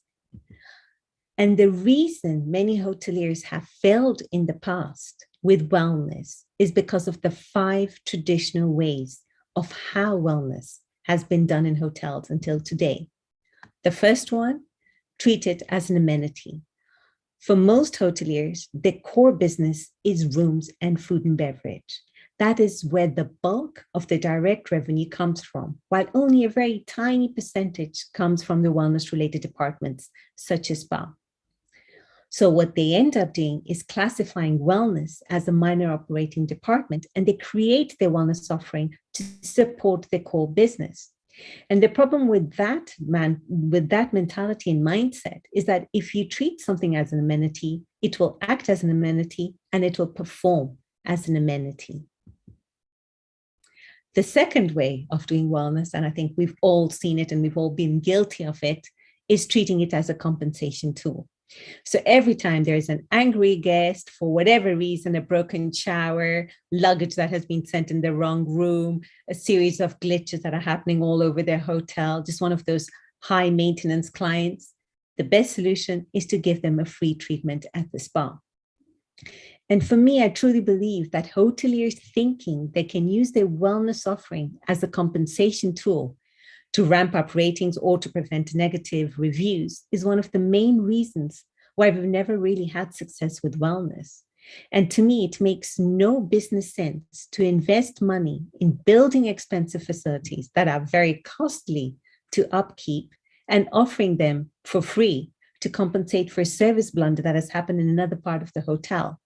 And the reason many hoteliers have failed in the past with wellness is because of the 5 traditional ways of how wellness has been done in hotels until today. The first one, treat it as an amenity. For most hoteliers, the core business is rooms and food and beverage. That is where the bulk of the direct revenue comes from, while only a very tiny percentage comes from the wellness-related departments, such as spa. So what they end up doing is classifying wellness as a minor operating department, and they create their wellness offering to support their core business. And the problem with that mentality and mindset is that if you treat something as an amenity, it will act as an amenity and it will perform as an amenity. The second way of doing wellness, and I think we've all seen it and we've all been guilty of it, is treating it as a compensation tool. So every time there's an angry guest for whatever reason, a broken shower, luggage that has been sent in the wrong room, a series of glitches that are happening all over their hotel, just one of those high maintenance clients, the best solution is to give them a free treatment at the spa. And for me, I truly believe that hoteliers thinking they can use their wellness offering as a compensation tool to ramp up ratings or to prevent negative reviews is one of the main reasons why we've never really had success with wellness. And to me, it makes no business sense to invest money in building expensive facilities that are very costly to upkeep and offering them for free to compensate for a service blunder that has happened in another part of the hotel.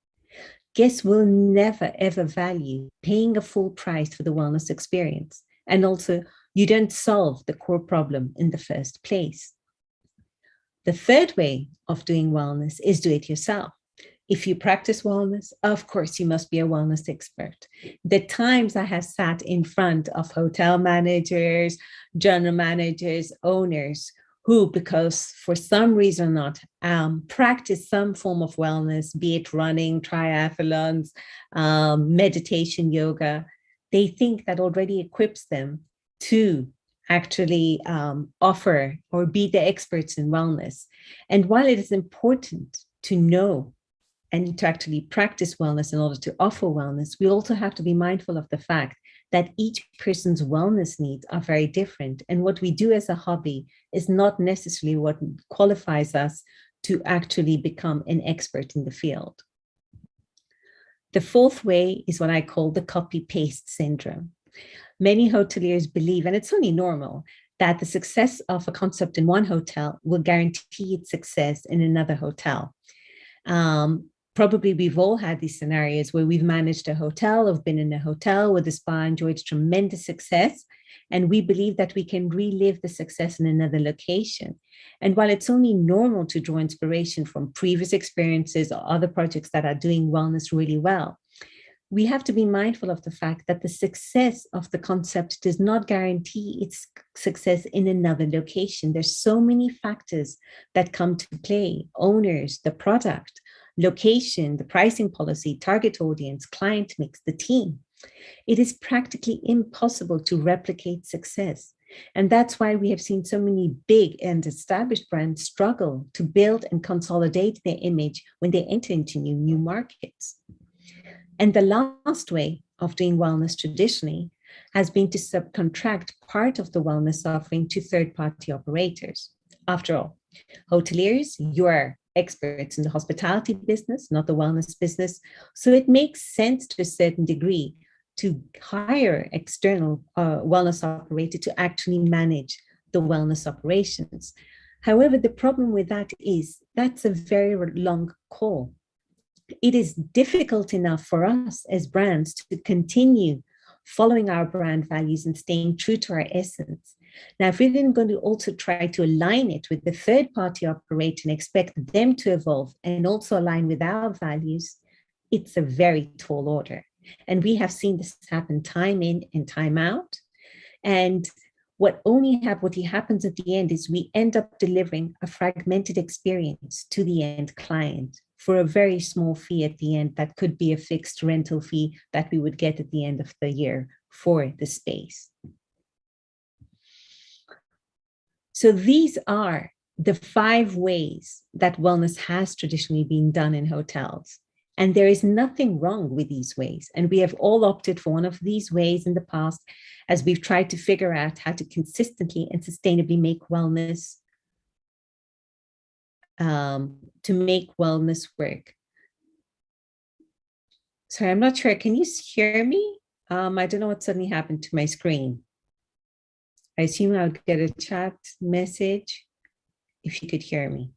Guests will never, ever value paying a full price for the wellness experience. And also, you don't solve the core problem in the first place. The third way of doing wellness is do it yourself. If you practice wellness, of course, you must be a wellness expert. The times I have sat in front of hotel managers, general managers, owners, who, because for some reason or not, practice some form of wellness, be it running, triathlons, meditation, yoga, they think that already equips them to actually offer or be the experts in wellness. And while it is important to know and to actually practice wellness in order to offer wellness, we also have to be mindful of the fact that each person's wellness needs are very different. And what we do as a hobby is not necessarily what qualifies us to actually become an expert in the field. The fourth way is what I call the copy-paste syndrome. Many hoteliers believe, and it's only normal, that the success of a concept in one hotel will guarantee its success in another hotel. Probably we've all had these scenarios where we've managed a hotel, or been in a hotel where the spa enjoyed tremendous success, and we believe that we can relive the success in another location. And while it's only normal to draw inspiration from previous experiences or other projects that are doing wellness really well, we have to be mindful of the fact that the success of the concept does not guarantee its success in another location. There's so many factors that come to play: owners, the product, location, the pricing policy, target audience, client mix, the team. It is practically impossible to replicate success. And that's why we have seen so many big and established brands struggle to build and consolidate their image when they enter into new markets. And the last way of doing wellness traditionally has been to subcontract part of the wellness offering to third-party operators. After all, hoteliers, you are experts in the hospitality business, not the wellness business. So it makes sense to a certain degree to hire external wellness operator to actually manage the wellness operations. However, the problem with that is that's a very long call. It is difficult enough for us as brands to continue following our brand values and staying true to our essence. Now, if we're then going to also try to align it with the third-party operator and expect them to evolve and also align with our values, it's a very tall order. And we have seen this happen time in and time out. And what happens at the end is we end up delivering a fragmented experience to the end client for a very small fee at the end that could be a fixed rental fee that we would get at the end of the year for the space. So these are the 5 ways that wellness has traditionally been done in hotels. And there is nothing wrong with these ways. And we have all opted for one of these ways in the past as we've tried to figure out how to consistently and sustainably make wellness work. Sorry, I'm not sure. Can you hear me? I don't know what suddenly happened to my screen. I assume I would get a chat message if you could hear me.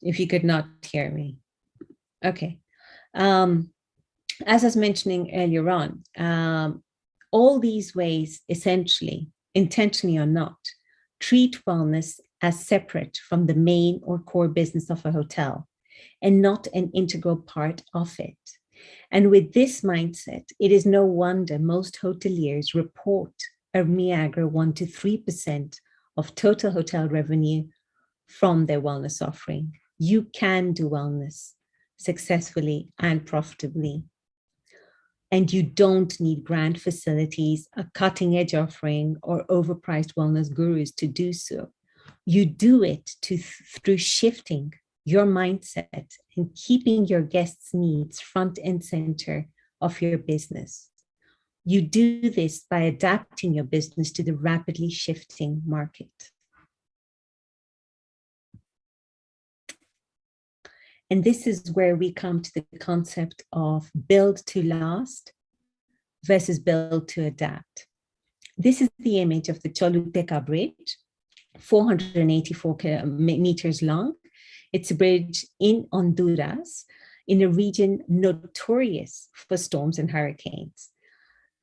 If you could not hear me. Okay. As I was mentioning earlier on, all these ways essentially, intentionally or not, treat wellness as separate from the main or core business of a hotel and not an integral part of it. And with this mindset, it is no wonder most hoteliers report a meager 1 to 3% of total hotel revenue from their wellness offering. You can do wellness successfully and profitably. And you don't need grand facilities, a cutting edge offering, or overpriced wellness gurus to do so. You do it through shifting your mindset and keeping your guests' needs front and center of your business. You do this by adapting your business to the rapidly shifting market. And this is where we come to the concept of build to last versus build to adapt. This is the image of the Cholumteka Bridge, 484 meters long. It's a bridge in Honduras, in a region notorious for storms and hurricanes.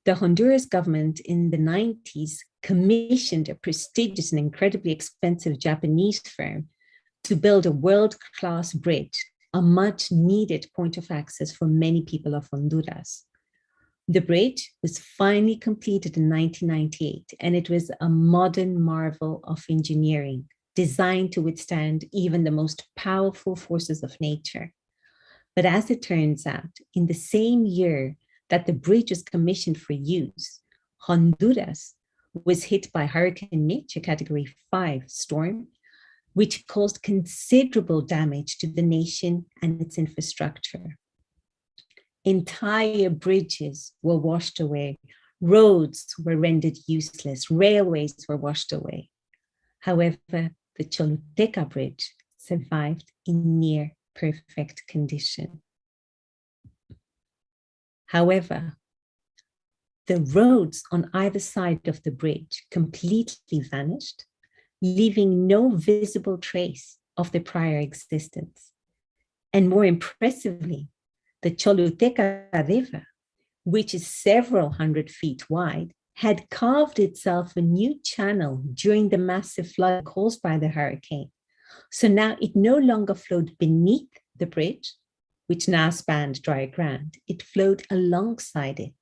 The Honduras government in the 90s commissioned a prestigious and incredibly expensive Japanese firm to build a world-class bridge, a much needed point of access for many people of Honduras. The bridge was finally completed in 1998, and it was a modern marvel of engineering, designed to withstand even the most powerful forces of nature. But as it turns out, in the same year that the bridge was commissioned for use, Honduras was hit by Hurricane Mitch, a Category 5 storm, which caused considerable damage to the nation and its infrastructure. Entire bridges were washed away, roads were rendered useless, railways were washed away. However, the Cholumteka Bridge survived in near perfect condition. However, the roads on either side of the bridge completely vanished, leaving no visible trace of the prior existence. And more impressively, the Cholumteka River, which is several hundred feet wide, had carved itself a new channel during the massive flood caused by the hurricane. So now it no longer flowed beneath the bridge, which now spanned dry ground. It flowed alongside it,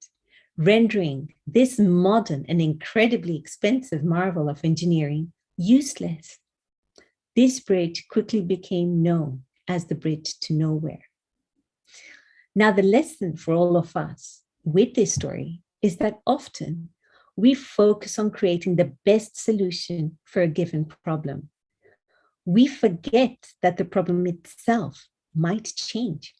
rendering this modern and incredibly expensive marvel of engineering useless. This bridge quickly became known as the bridge to nowhere. Now, the lesson for all of us with this story is that often we focus on creating the best solution for a given problem. We forget that the problem itself might change.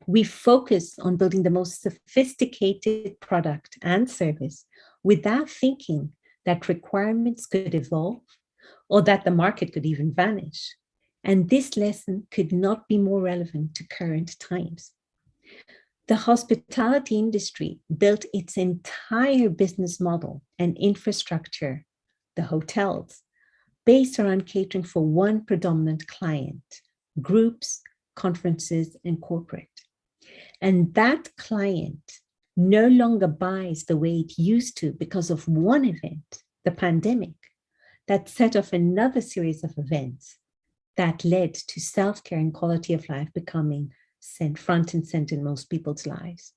We focus on building the most sophisticated product and service without thinking that requirements could evolve or that the market could even vanish. And this lesson could not be more relevant to current times. The hospitality industry built its entire business model and infrastructure, the hotels, based around catering for one predominant client, groups, conferences, and corporate. And that client no longer buys the way it used to because of one event, the pandemic, that set off another series of events that led to self-care and quality of life becoming front and center in most people's lives.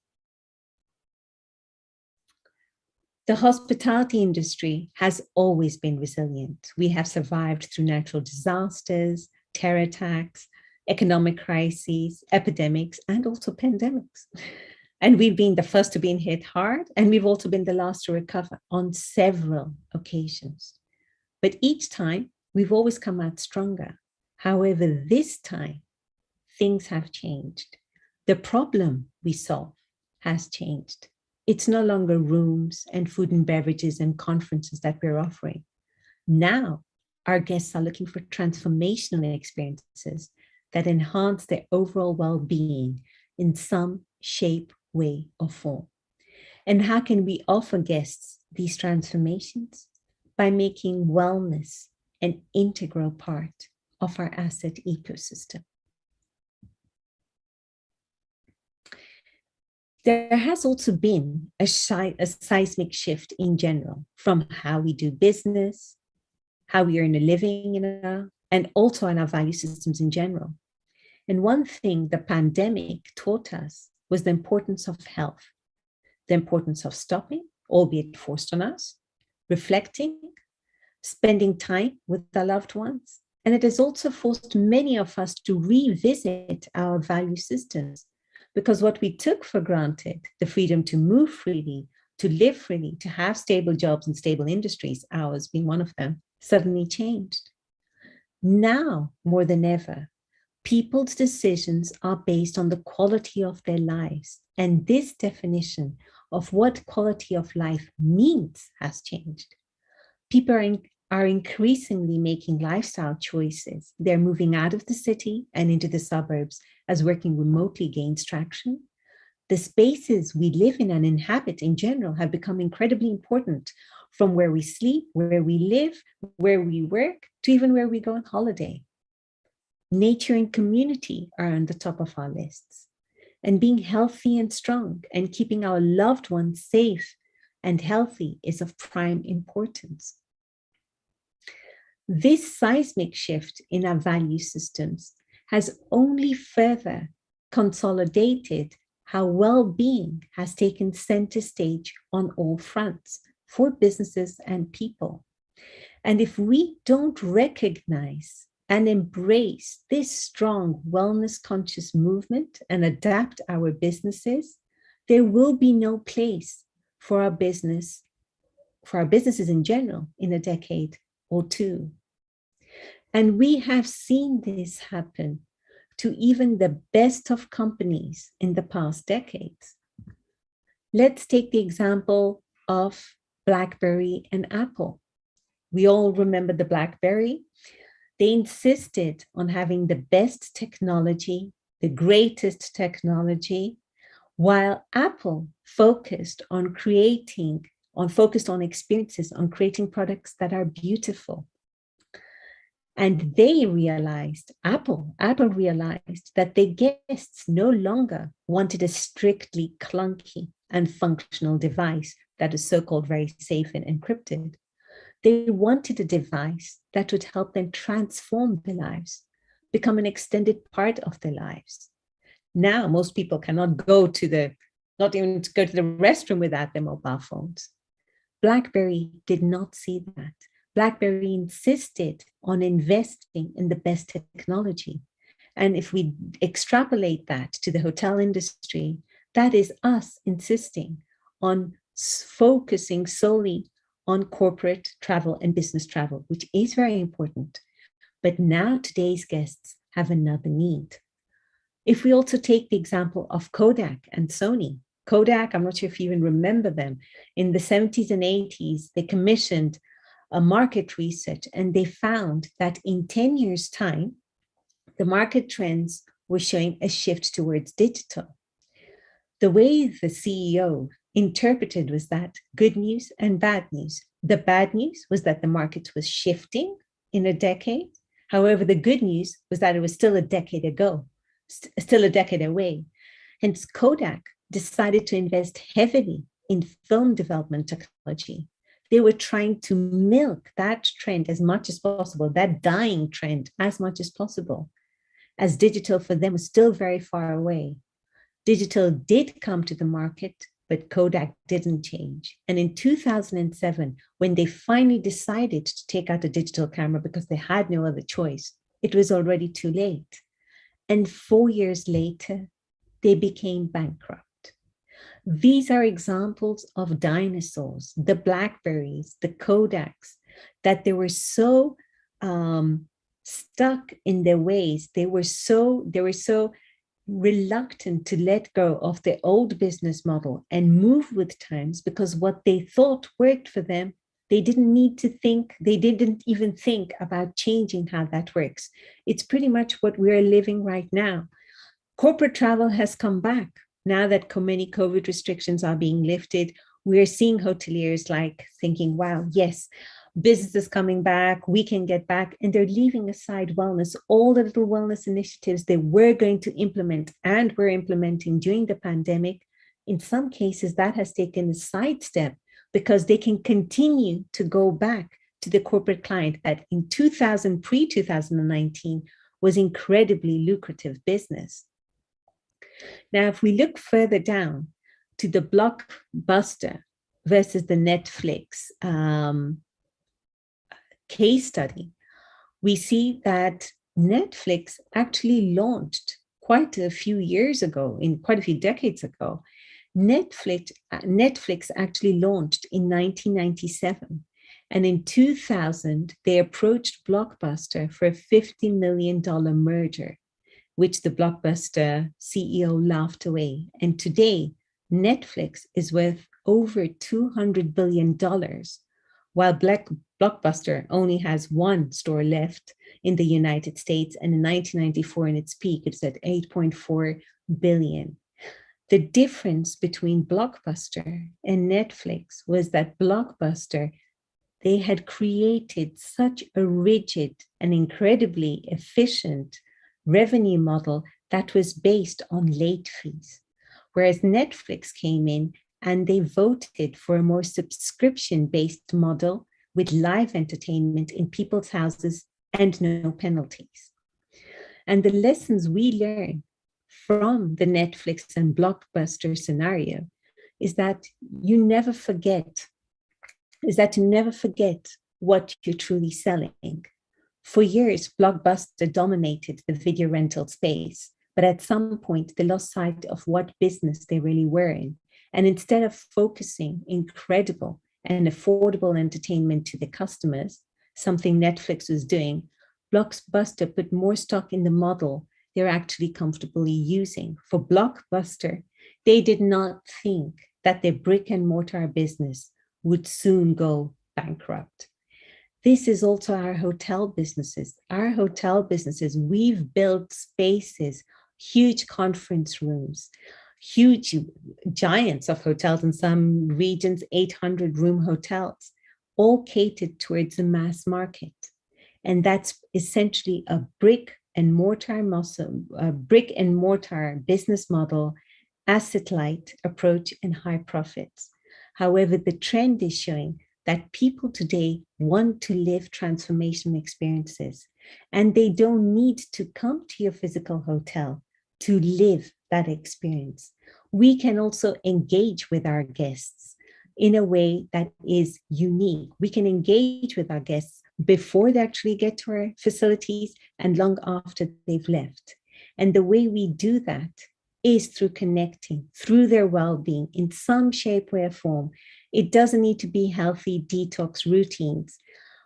The hospitality industry has always been resilient. We have survived through natural disasters, terror attacks, economic crises, epidemics, and also pandemics. And we've been the first to be hit hard, and we've also been the last to recover on several occasions. But each time, we've always come out stronger. However, this time, things have changed. The problem we solve has changed. It's no longer rooms and food and beverages and conferences that we're offering. Now, our guests are looking for transformational experiences that enhance their overall well-being in some shape, way, or form. And how can we offer guests these transformations? By making wellness an integral part of our asset ecosystem. There has also been a seismic shift in general from how we do business, how we earn a living, and also in our value systems in general. And one thing the pandemic taught us was the importance of health, the importance of stopping, albeit forced on us, reflecting, spending time with our loved ones. And it has also forced many of us to revisit our value systems, because what we took for granted, the freedom to move freely, to live freely, to have stable jobs and stable industries, ours being one of them, suddenly changed. Now, more than ever, people's decisions are based on the quality of their lives. And this definition of what quality of life means has changed. People are increasingly making lifestyle choices. They're moving out of the city and into the suburbs as working remotely gains traction. The spaces we live in and inhabit in general have become incredibly important, from where we sleep, where we live, where we work, to even where we go on holiday. Nature and community are on the top of our lists. And being healthy and strong and keeping our loved ones safe and healthy is of prime importance. This seismic shift in our value systems has only further consolidated how well-being has taken center stage on all fronts for businesses and people. And if we don't recognize and embrace this strong wellness-conscious movement and adapt our businesses, there will be no place for our businesses in general in a decade or two. And we have seen this happen to even the best of companies in the past decades. Let's take the example of Blackberry and Apple. We all remember the Blackberry. They insisted on having the best technology, the greatest technology, while Apple focused on experiences, on creating products that are beautiful. And they realized, Apple realized that their guests no longer wanted a strictly clunky and functional device that is so-called very safe and encrypted. They wanted a device that would help them transform their lives, become an extended part of their lives. Now, most people cannot not even go to the restroom without their mobile phones. BlackBerry did not see that. BlackBerry insisted on investing in the best technology. And if we extrapolate that to the hotel industry, That is us insisting on focusing solely on corporate travel and business travel, which is very important. But now today's guests have another need. If we also take the example of Kodak and Sony, Kodak, I'm not sure if you even remember them, in the 70s and 80s, they commissioned a market research and they found that in 10 years' time, the market trends were showing a shift towards digital. The way the CEO interpreted was that good news and bad news. The bad news was that the market was shifting in a decade. However, the good news was that it was still a decade ago, still a decade away. Hence, Kodak decided to invest heavily in film development technology. They were trying to milk that trend as much as possible, that dying trend as much as possible, as digital for them was still very far away. Digital did come to the market, but Kodak didn't change. And in 2007, when they finally decided to take out a digital camera because they had no other choice, it was already too late. And 4 years later, they became bankrupt. These are examples of dinosaurs, the Blackberries, the Kodaks, that they were so stuck in their ways. They were so reluctant to let go of their old business model and move with times, because what they thought worked for them, they didn't need to think, they didn't even think about changing how that works. It's pretty much what we're living right now. Corporate travel has come back. Now that many COVID restrictions are being lifted, we're seeing hoteliers like thinking, wow, yes, business is coming back, we can get back, and they're leaving aside wellness, all the little wellness initiatives they were going to implement and were implementing during the pandemic. In some cases, that has taken a sidestep because they can continue to go back to the corporate client that in pre-2019 was incredibly lucrative business. Now, if we look further down to the Blockbuster versus the Netflix case study, we see that Netflix actually launched quite a few years ago, quite a few decades ago. Netflix actually launched in 1997. And in 2000, they approached Blockbuster for a $50 million merger, which the Blockbuster CEO laughed away. And today, Netflix is worth over $200 billion, while Blockbuster only has one store left in the United States. And in 1994, in its peak, it's at $8.4 billion. The difference between Blockbuster and Netflix was that Blockbuster, they had created such a rigid and incredibly efficient revenue model that was based on late fees, whereas Netflix came in and they voted for a more subscription-based model with live entertainment in people's houses and no penalties. And the lessons we learn from the Netflix and Blockbuster scenario is that to never forget what you're truly selling. For years, Blockbuster dominated the video rental space, but at some point they lost sight of what business they really were in. And instead of focusing incredible and affordable entertainment to the customers, something Netflix was doing, Blockbuster put more stock in the model they're actually comfortably using. For Blockbuster, they did not think that their brick and mortar business would soon go bankrupt. This is also our hotel businesses. Our hotel businesses, we've built spaces, huge conference rooms, huge giants of hotels in some regions, 800-room hotels, all catered towards the mass market. And that's essentially a brick and mortar business model, asset-light approach, and high profits. However, the trend is showing that people today want to live transformational experiences, and they don't need to come to your physical hotel to live that experience. We can also engage with our guests in a way that is unique. We can engage with our guests before they actually get to our facilities and long after they've left. And the way we do that is through connecting, through their well-being in some shape, way, or form. It doesn't need to be healthy detox routines.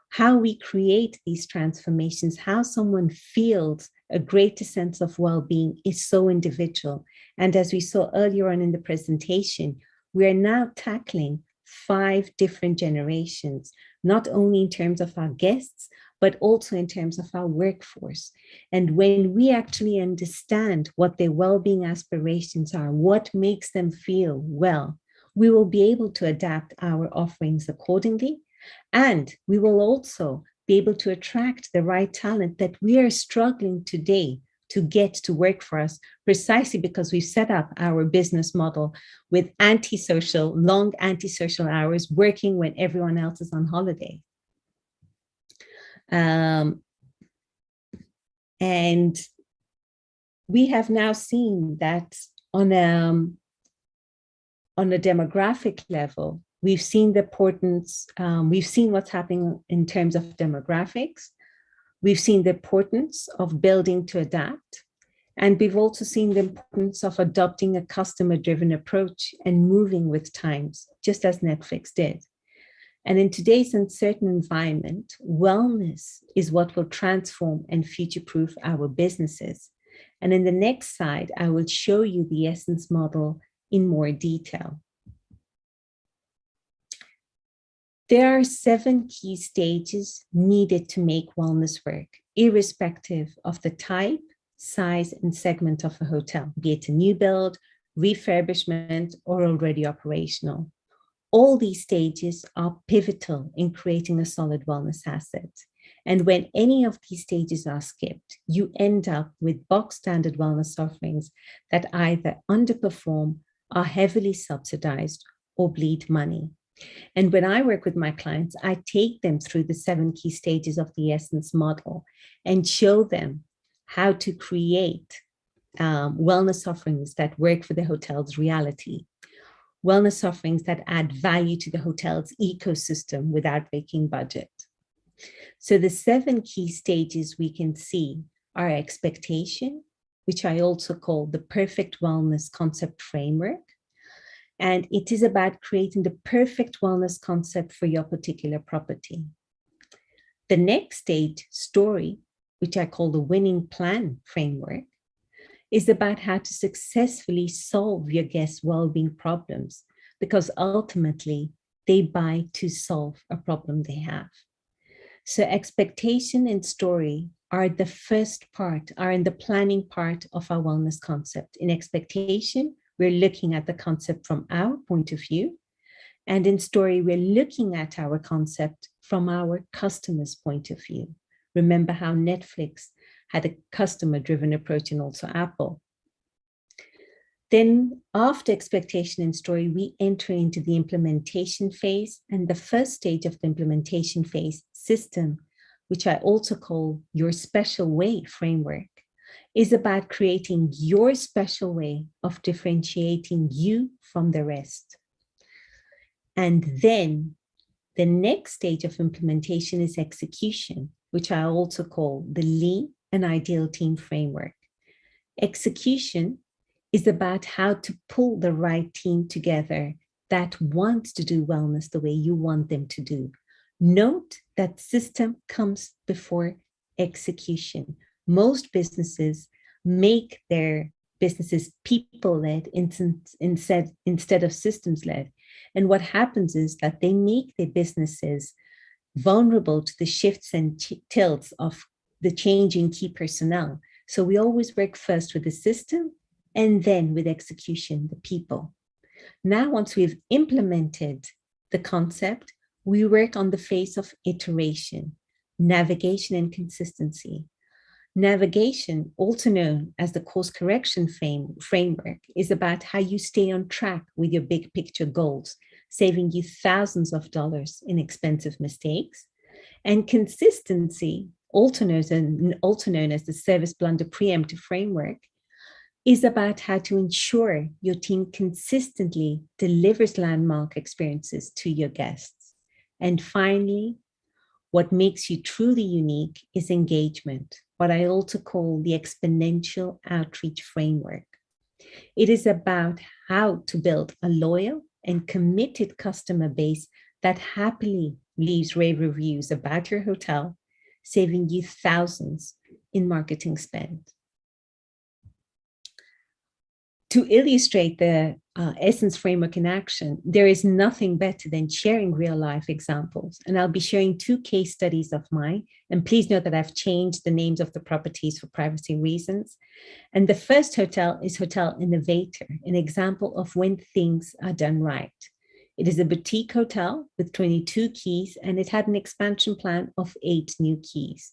How we create these transformations, how someone feels a greater sense of well-being is so individual. And as we saw earlier on in the presentation, we are now tackling 5 different generations, not only in terms of our guests, but also in terms of our workforce. And when we actually understand what their well-being aspirations are, what makes them feel well, we will be able to adapt our offerings accordingly. And we will also be able to attract the right talent that we are struggling today to get to work for us, precisely because we've set up our business model with long antisocial hours, working when everyone else is on holiday. And we have now seen that on a demographic level, we've seen the importance, we've seen what's happening in terms of demographics. We've seen the importance of building to adapt. And we've also seen the importance of adopting a customer-driven approach and moving with times, just as Netflix did. And in today's uncertain environment, wellness is what will transform and future-proof our businesses. And in the next slide, I will show you the Essence model in more detail. There are 7 key stages needed to make wellness work, irrespective of the type, size, and segment of a hotel, be it a new build, refurbishment, or already operational. All these stages are pivotal in creating a solid wellness asset. And when any of these stages are skipped, you end up with box standard wellness offerings that either underperform, are heavily subsidized, or bleed money. And when I work with my clients, I take them through the 7 key stages of the Essence model and show them how to create wellness offerings that work for the hotel's reality, wellness offerings that add value to the hotel's ecosystem without breaking budget. So the 7 key stages we can see are expectation, which I also call the perfect wellness concept framework. And it is about creating the perfect wellness concept for your particular property. The next stage, story, which I call the winning plan framework, is about how to successfully solve your guests' well-being problems, because ultimately they buy to solve a problem they have. So expectation and story are the first part, are in the planning part of our wellness concept. In expectation, we're looking at the concept from our point of view. And in story, we're looking at our concept from our customer's point of view. Remember how Netflix had a customer-driven approach, and also Apple. Then after expectation and story, we enter into the implementation phase. And the first stage of the implementation phase, system, which I also call your special way framework, is about creating your special way of differentiating you from the rest. And then the next stage of implementation is execution, which I also call the lean and ideal team framework. Execution is about how to pull the right team together that wants to do wellness the way you want them to do. Note that system comes before execution. Most businesses make their businesses people-led instead of systems-led. And what happens is that they make their businesses vulnerable to the shifts and tilts of the changing key personnel. So we always work first with the system and then with execution, the people. Now, once we've implemented the concept, we work on the phase of iteration, navigation, and consistency. Navigation, also known as the course correction framework, is about how you stay on track with your big picture goals, saving you thousands of dollars in expensive mistakes. And consistency, also known as the service blunder preemptive framework, is about how to ensure your team consistently delivers landmark experiences to your guests. And finally, what makes you truly unique is engagement, what I also call the exponential outreach framework. It is about how to build a loyal and committed customer base that happily leaves rave reviews about your hotel, saving you thousands in marketing spend. To illustrate the Essence framework in action, there is nothing better than sharing real life examples. And I'll be sharing 2 case studies of mine. And please note that I've changed the names of the properties for privacy reasons. And the first hotel is Hotel Innovator, an example of when things are done right. It is a boutique hotel with 22 keys, and it had an expansion plan of 8 new keys.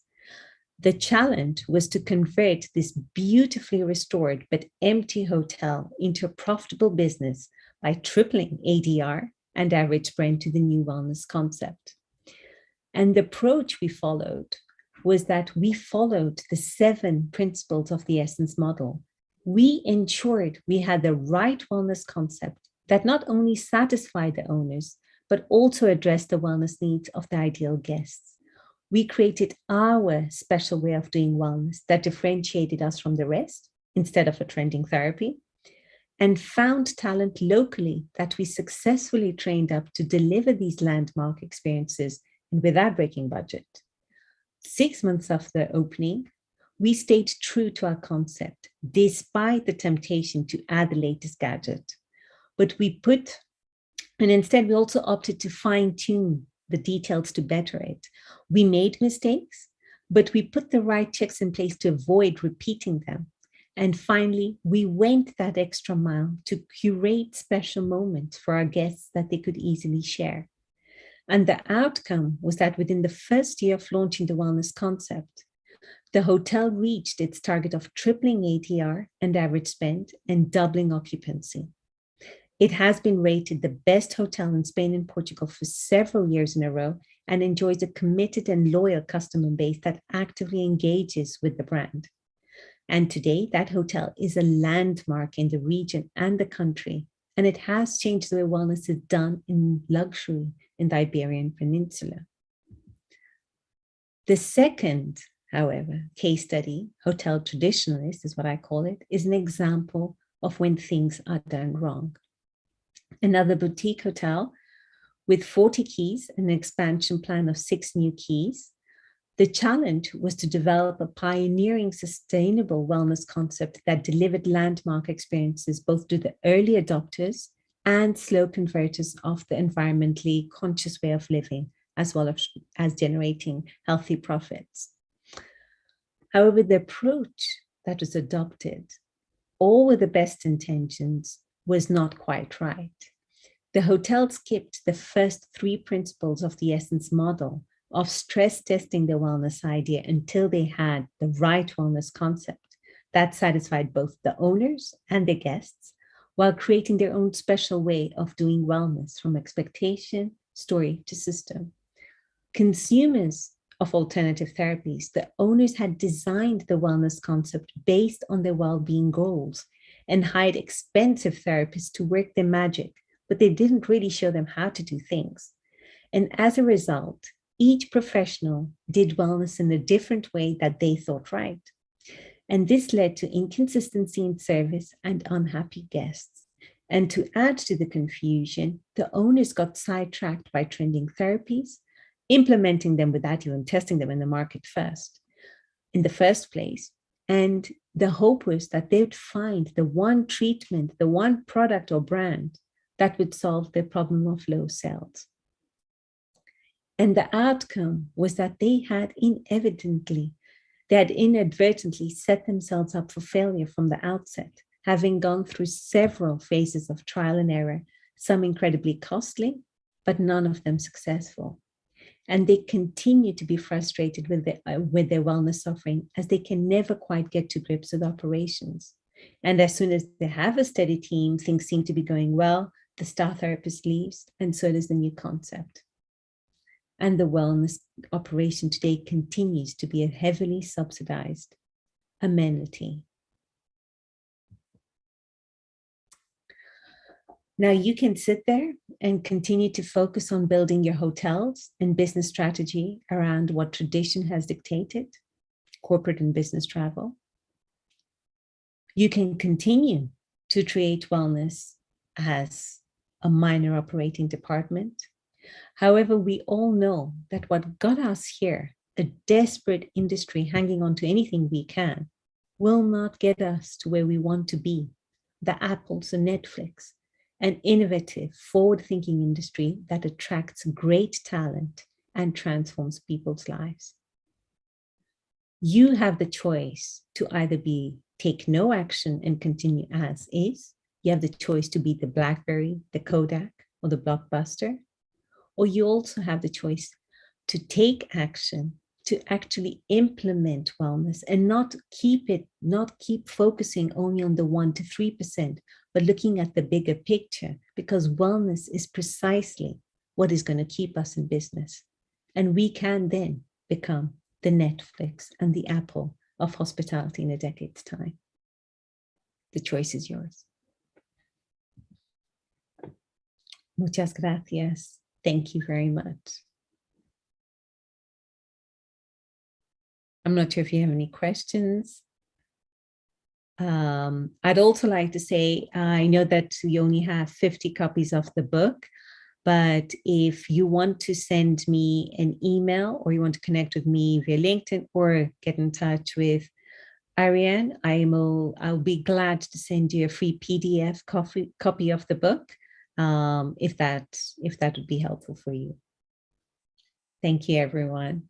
The challenge was to convert this beautifully restored but empty hotel into a profitable business by tripling ADR and average rent to the new wellness concept. And the approach we followed was that we followed the 7 principles of the Essence model. We ensured we had the right wellness concept that not only satisfied the owners, but also addressed the wellness needs of the ideal guests. We created our special way of doing wellness that differentiated us from the rest instead of a trending therapy, and found talent locally that we successfully trained up to deliver these landmark experiences and without breaking budget. 6 months after opening, we stayed true to our concept, despite the temptation to add the latest gadget. But instead we also opted to fine-tune the details to better it. We made mistakes, but we put the right checks in place to avoid repeating them. And finally, we went that extra mile to curate special moments for our guests that they could easily share. And the outcome was that within the first year of launching the wellness concept, the hotel reached its target of tripling ADR and average spend and doubling occupancy. It has been rated the best hotel in Spain and Portugal for several years in a row and enjoys a committed and loyal customer base that actively engages with the brand. And today, that hotel is a landmark in the region and the country, and it has changed the way wellness is done in luxury in the Iberian Peninsula. The second, however, case study, Hotel Traditionalist is what I call it, is an example of when things are done wrong. Another boutique hotel with 40 keys and an expansion plan of 6 new keys. The challenge was to develop a pioneering sustainable wellness concept that delivered landmark experiences both to the early adopters and slow converters of the environmentally conscious way of living, as well as generating healthy profits. However, the approach that was adopted, all with the best intentions, was not quite right. The hotel skipped the first 3 principles of the Essence model of stress testing the wellness idea until they had the right wellness concept that satisfied both the owners and the guests, while creating their own special way of doing wellness from expectation, story to system. Consumers of alternative therapies, the owners had designed the wellness concept based on their well-being goals and hired expensive therapists to work their magic, but they didn't really show them how to do things. And as a result, each professional did wellness in a different way that they thought right. And this led to inconsistency in service and unhappy guests. And to add to the confusion, the owners got sidetracked by trending therapies, implementing them without even testing them in the market in the first place. And the hope was that they would find the one treatment, the one product or brand that would solve the problem of low sales. And the outcome was that they had inadvertently set themselves up for failure from the outset, having gone through several phases of trial and error, some incredibly costly, but none of them successful. And they continue to be frustrated with their wellness offering, as they can never quite get to grips with operations. And as soon as they have a steady team, things seem to be going well, the star therapist leaves, and so does the new concept. And the wellness operation today continues to be a heavily subsidized amenity. Now you can sit there and continue to focus on building your hotels and business strategy around what tradition has dictated, corporate and business travel. You can continue to create wellness as a minor operating department. However, we all know that what got us here, a desperate industry hanging on to anything we can, will not get us to where we want to be. The Apples and Netflix, an innovative, forward-thinking industry that attracts great talent and transforms people's lives. You have the choice to either take no action and continue as is. You have the choice to be the Blackberry, the Kodak, or the Blockbuster. Or you also have the choice to take action, to actually implement wellness and not keep focusing only on the 1 to 3%, but looking at the bigger picture, because wellness is precisely what is going to keep us in business. And we can then become the Netflix and the Apple of hospitality in a decade's time. The choice is yours. Muchas gracias. Thank you very much. I'm not sure if you have any questions. I'd also like to say, I know that we only have 50 copies of the book, but if you want to send me an email or you want to connect with me via LinkedIn or get in touch with Ariane, I'll be glad to send you a free PDF copy of the book, if that would be helpful for you. Thank you, everyone.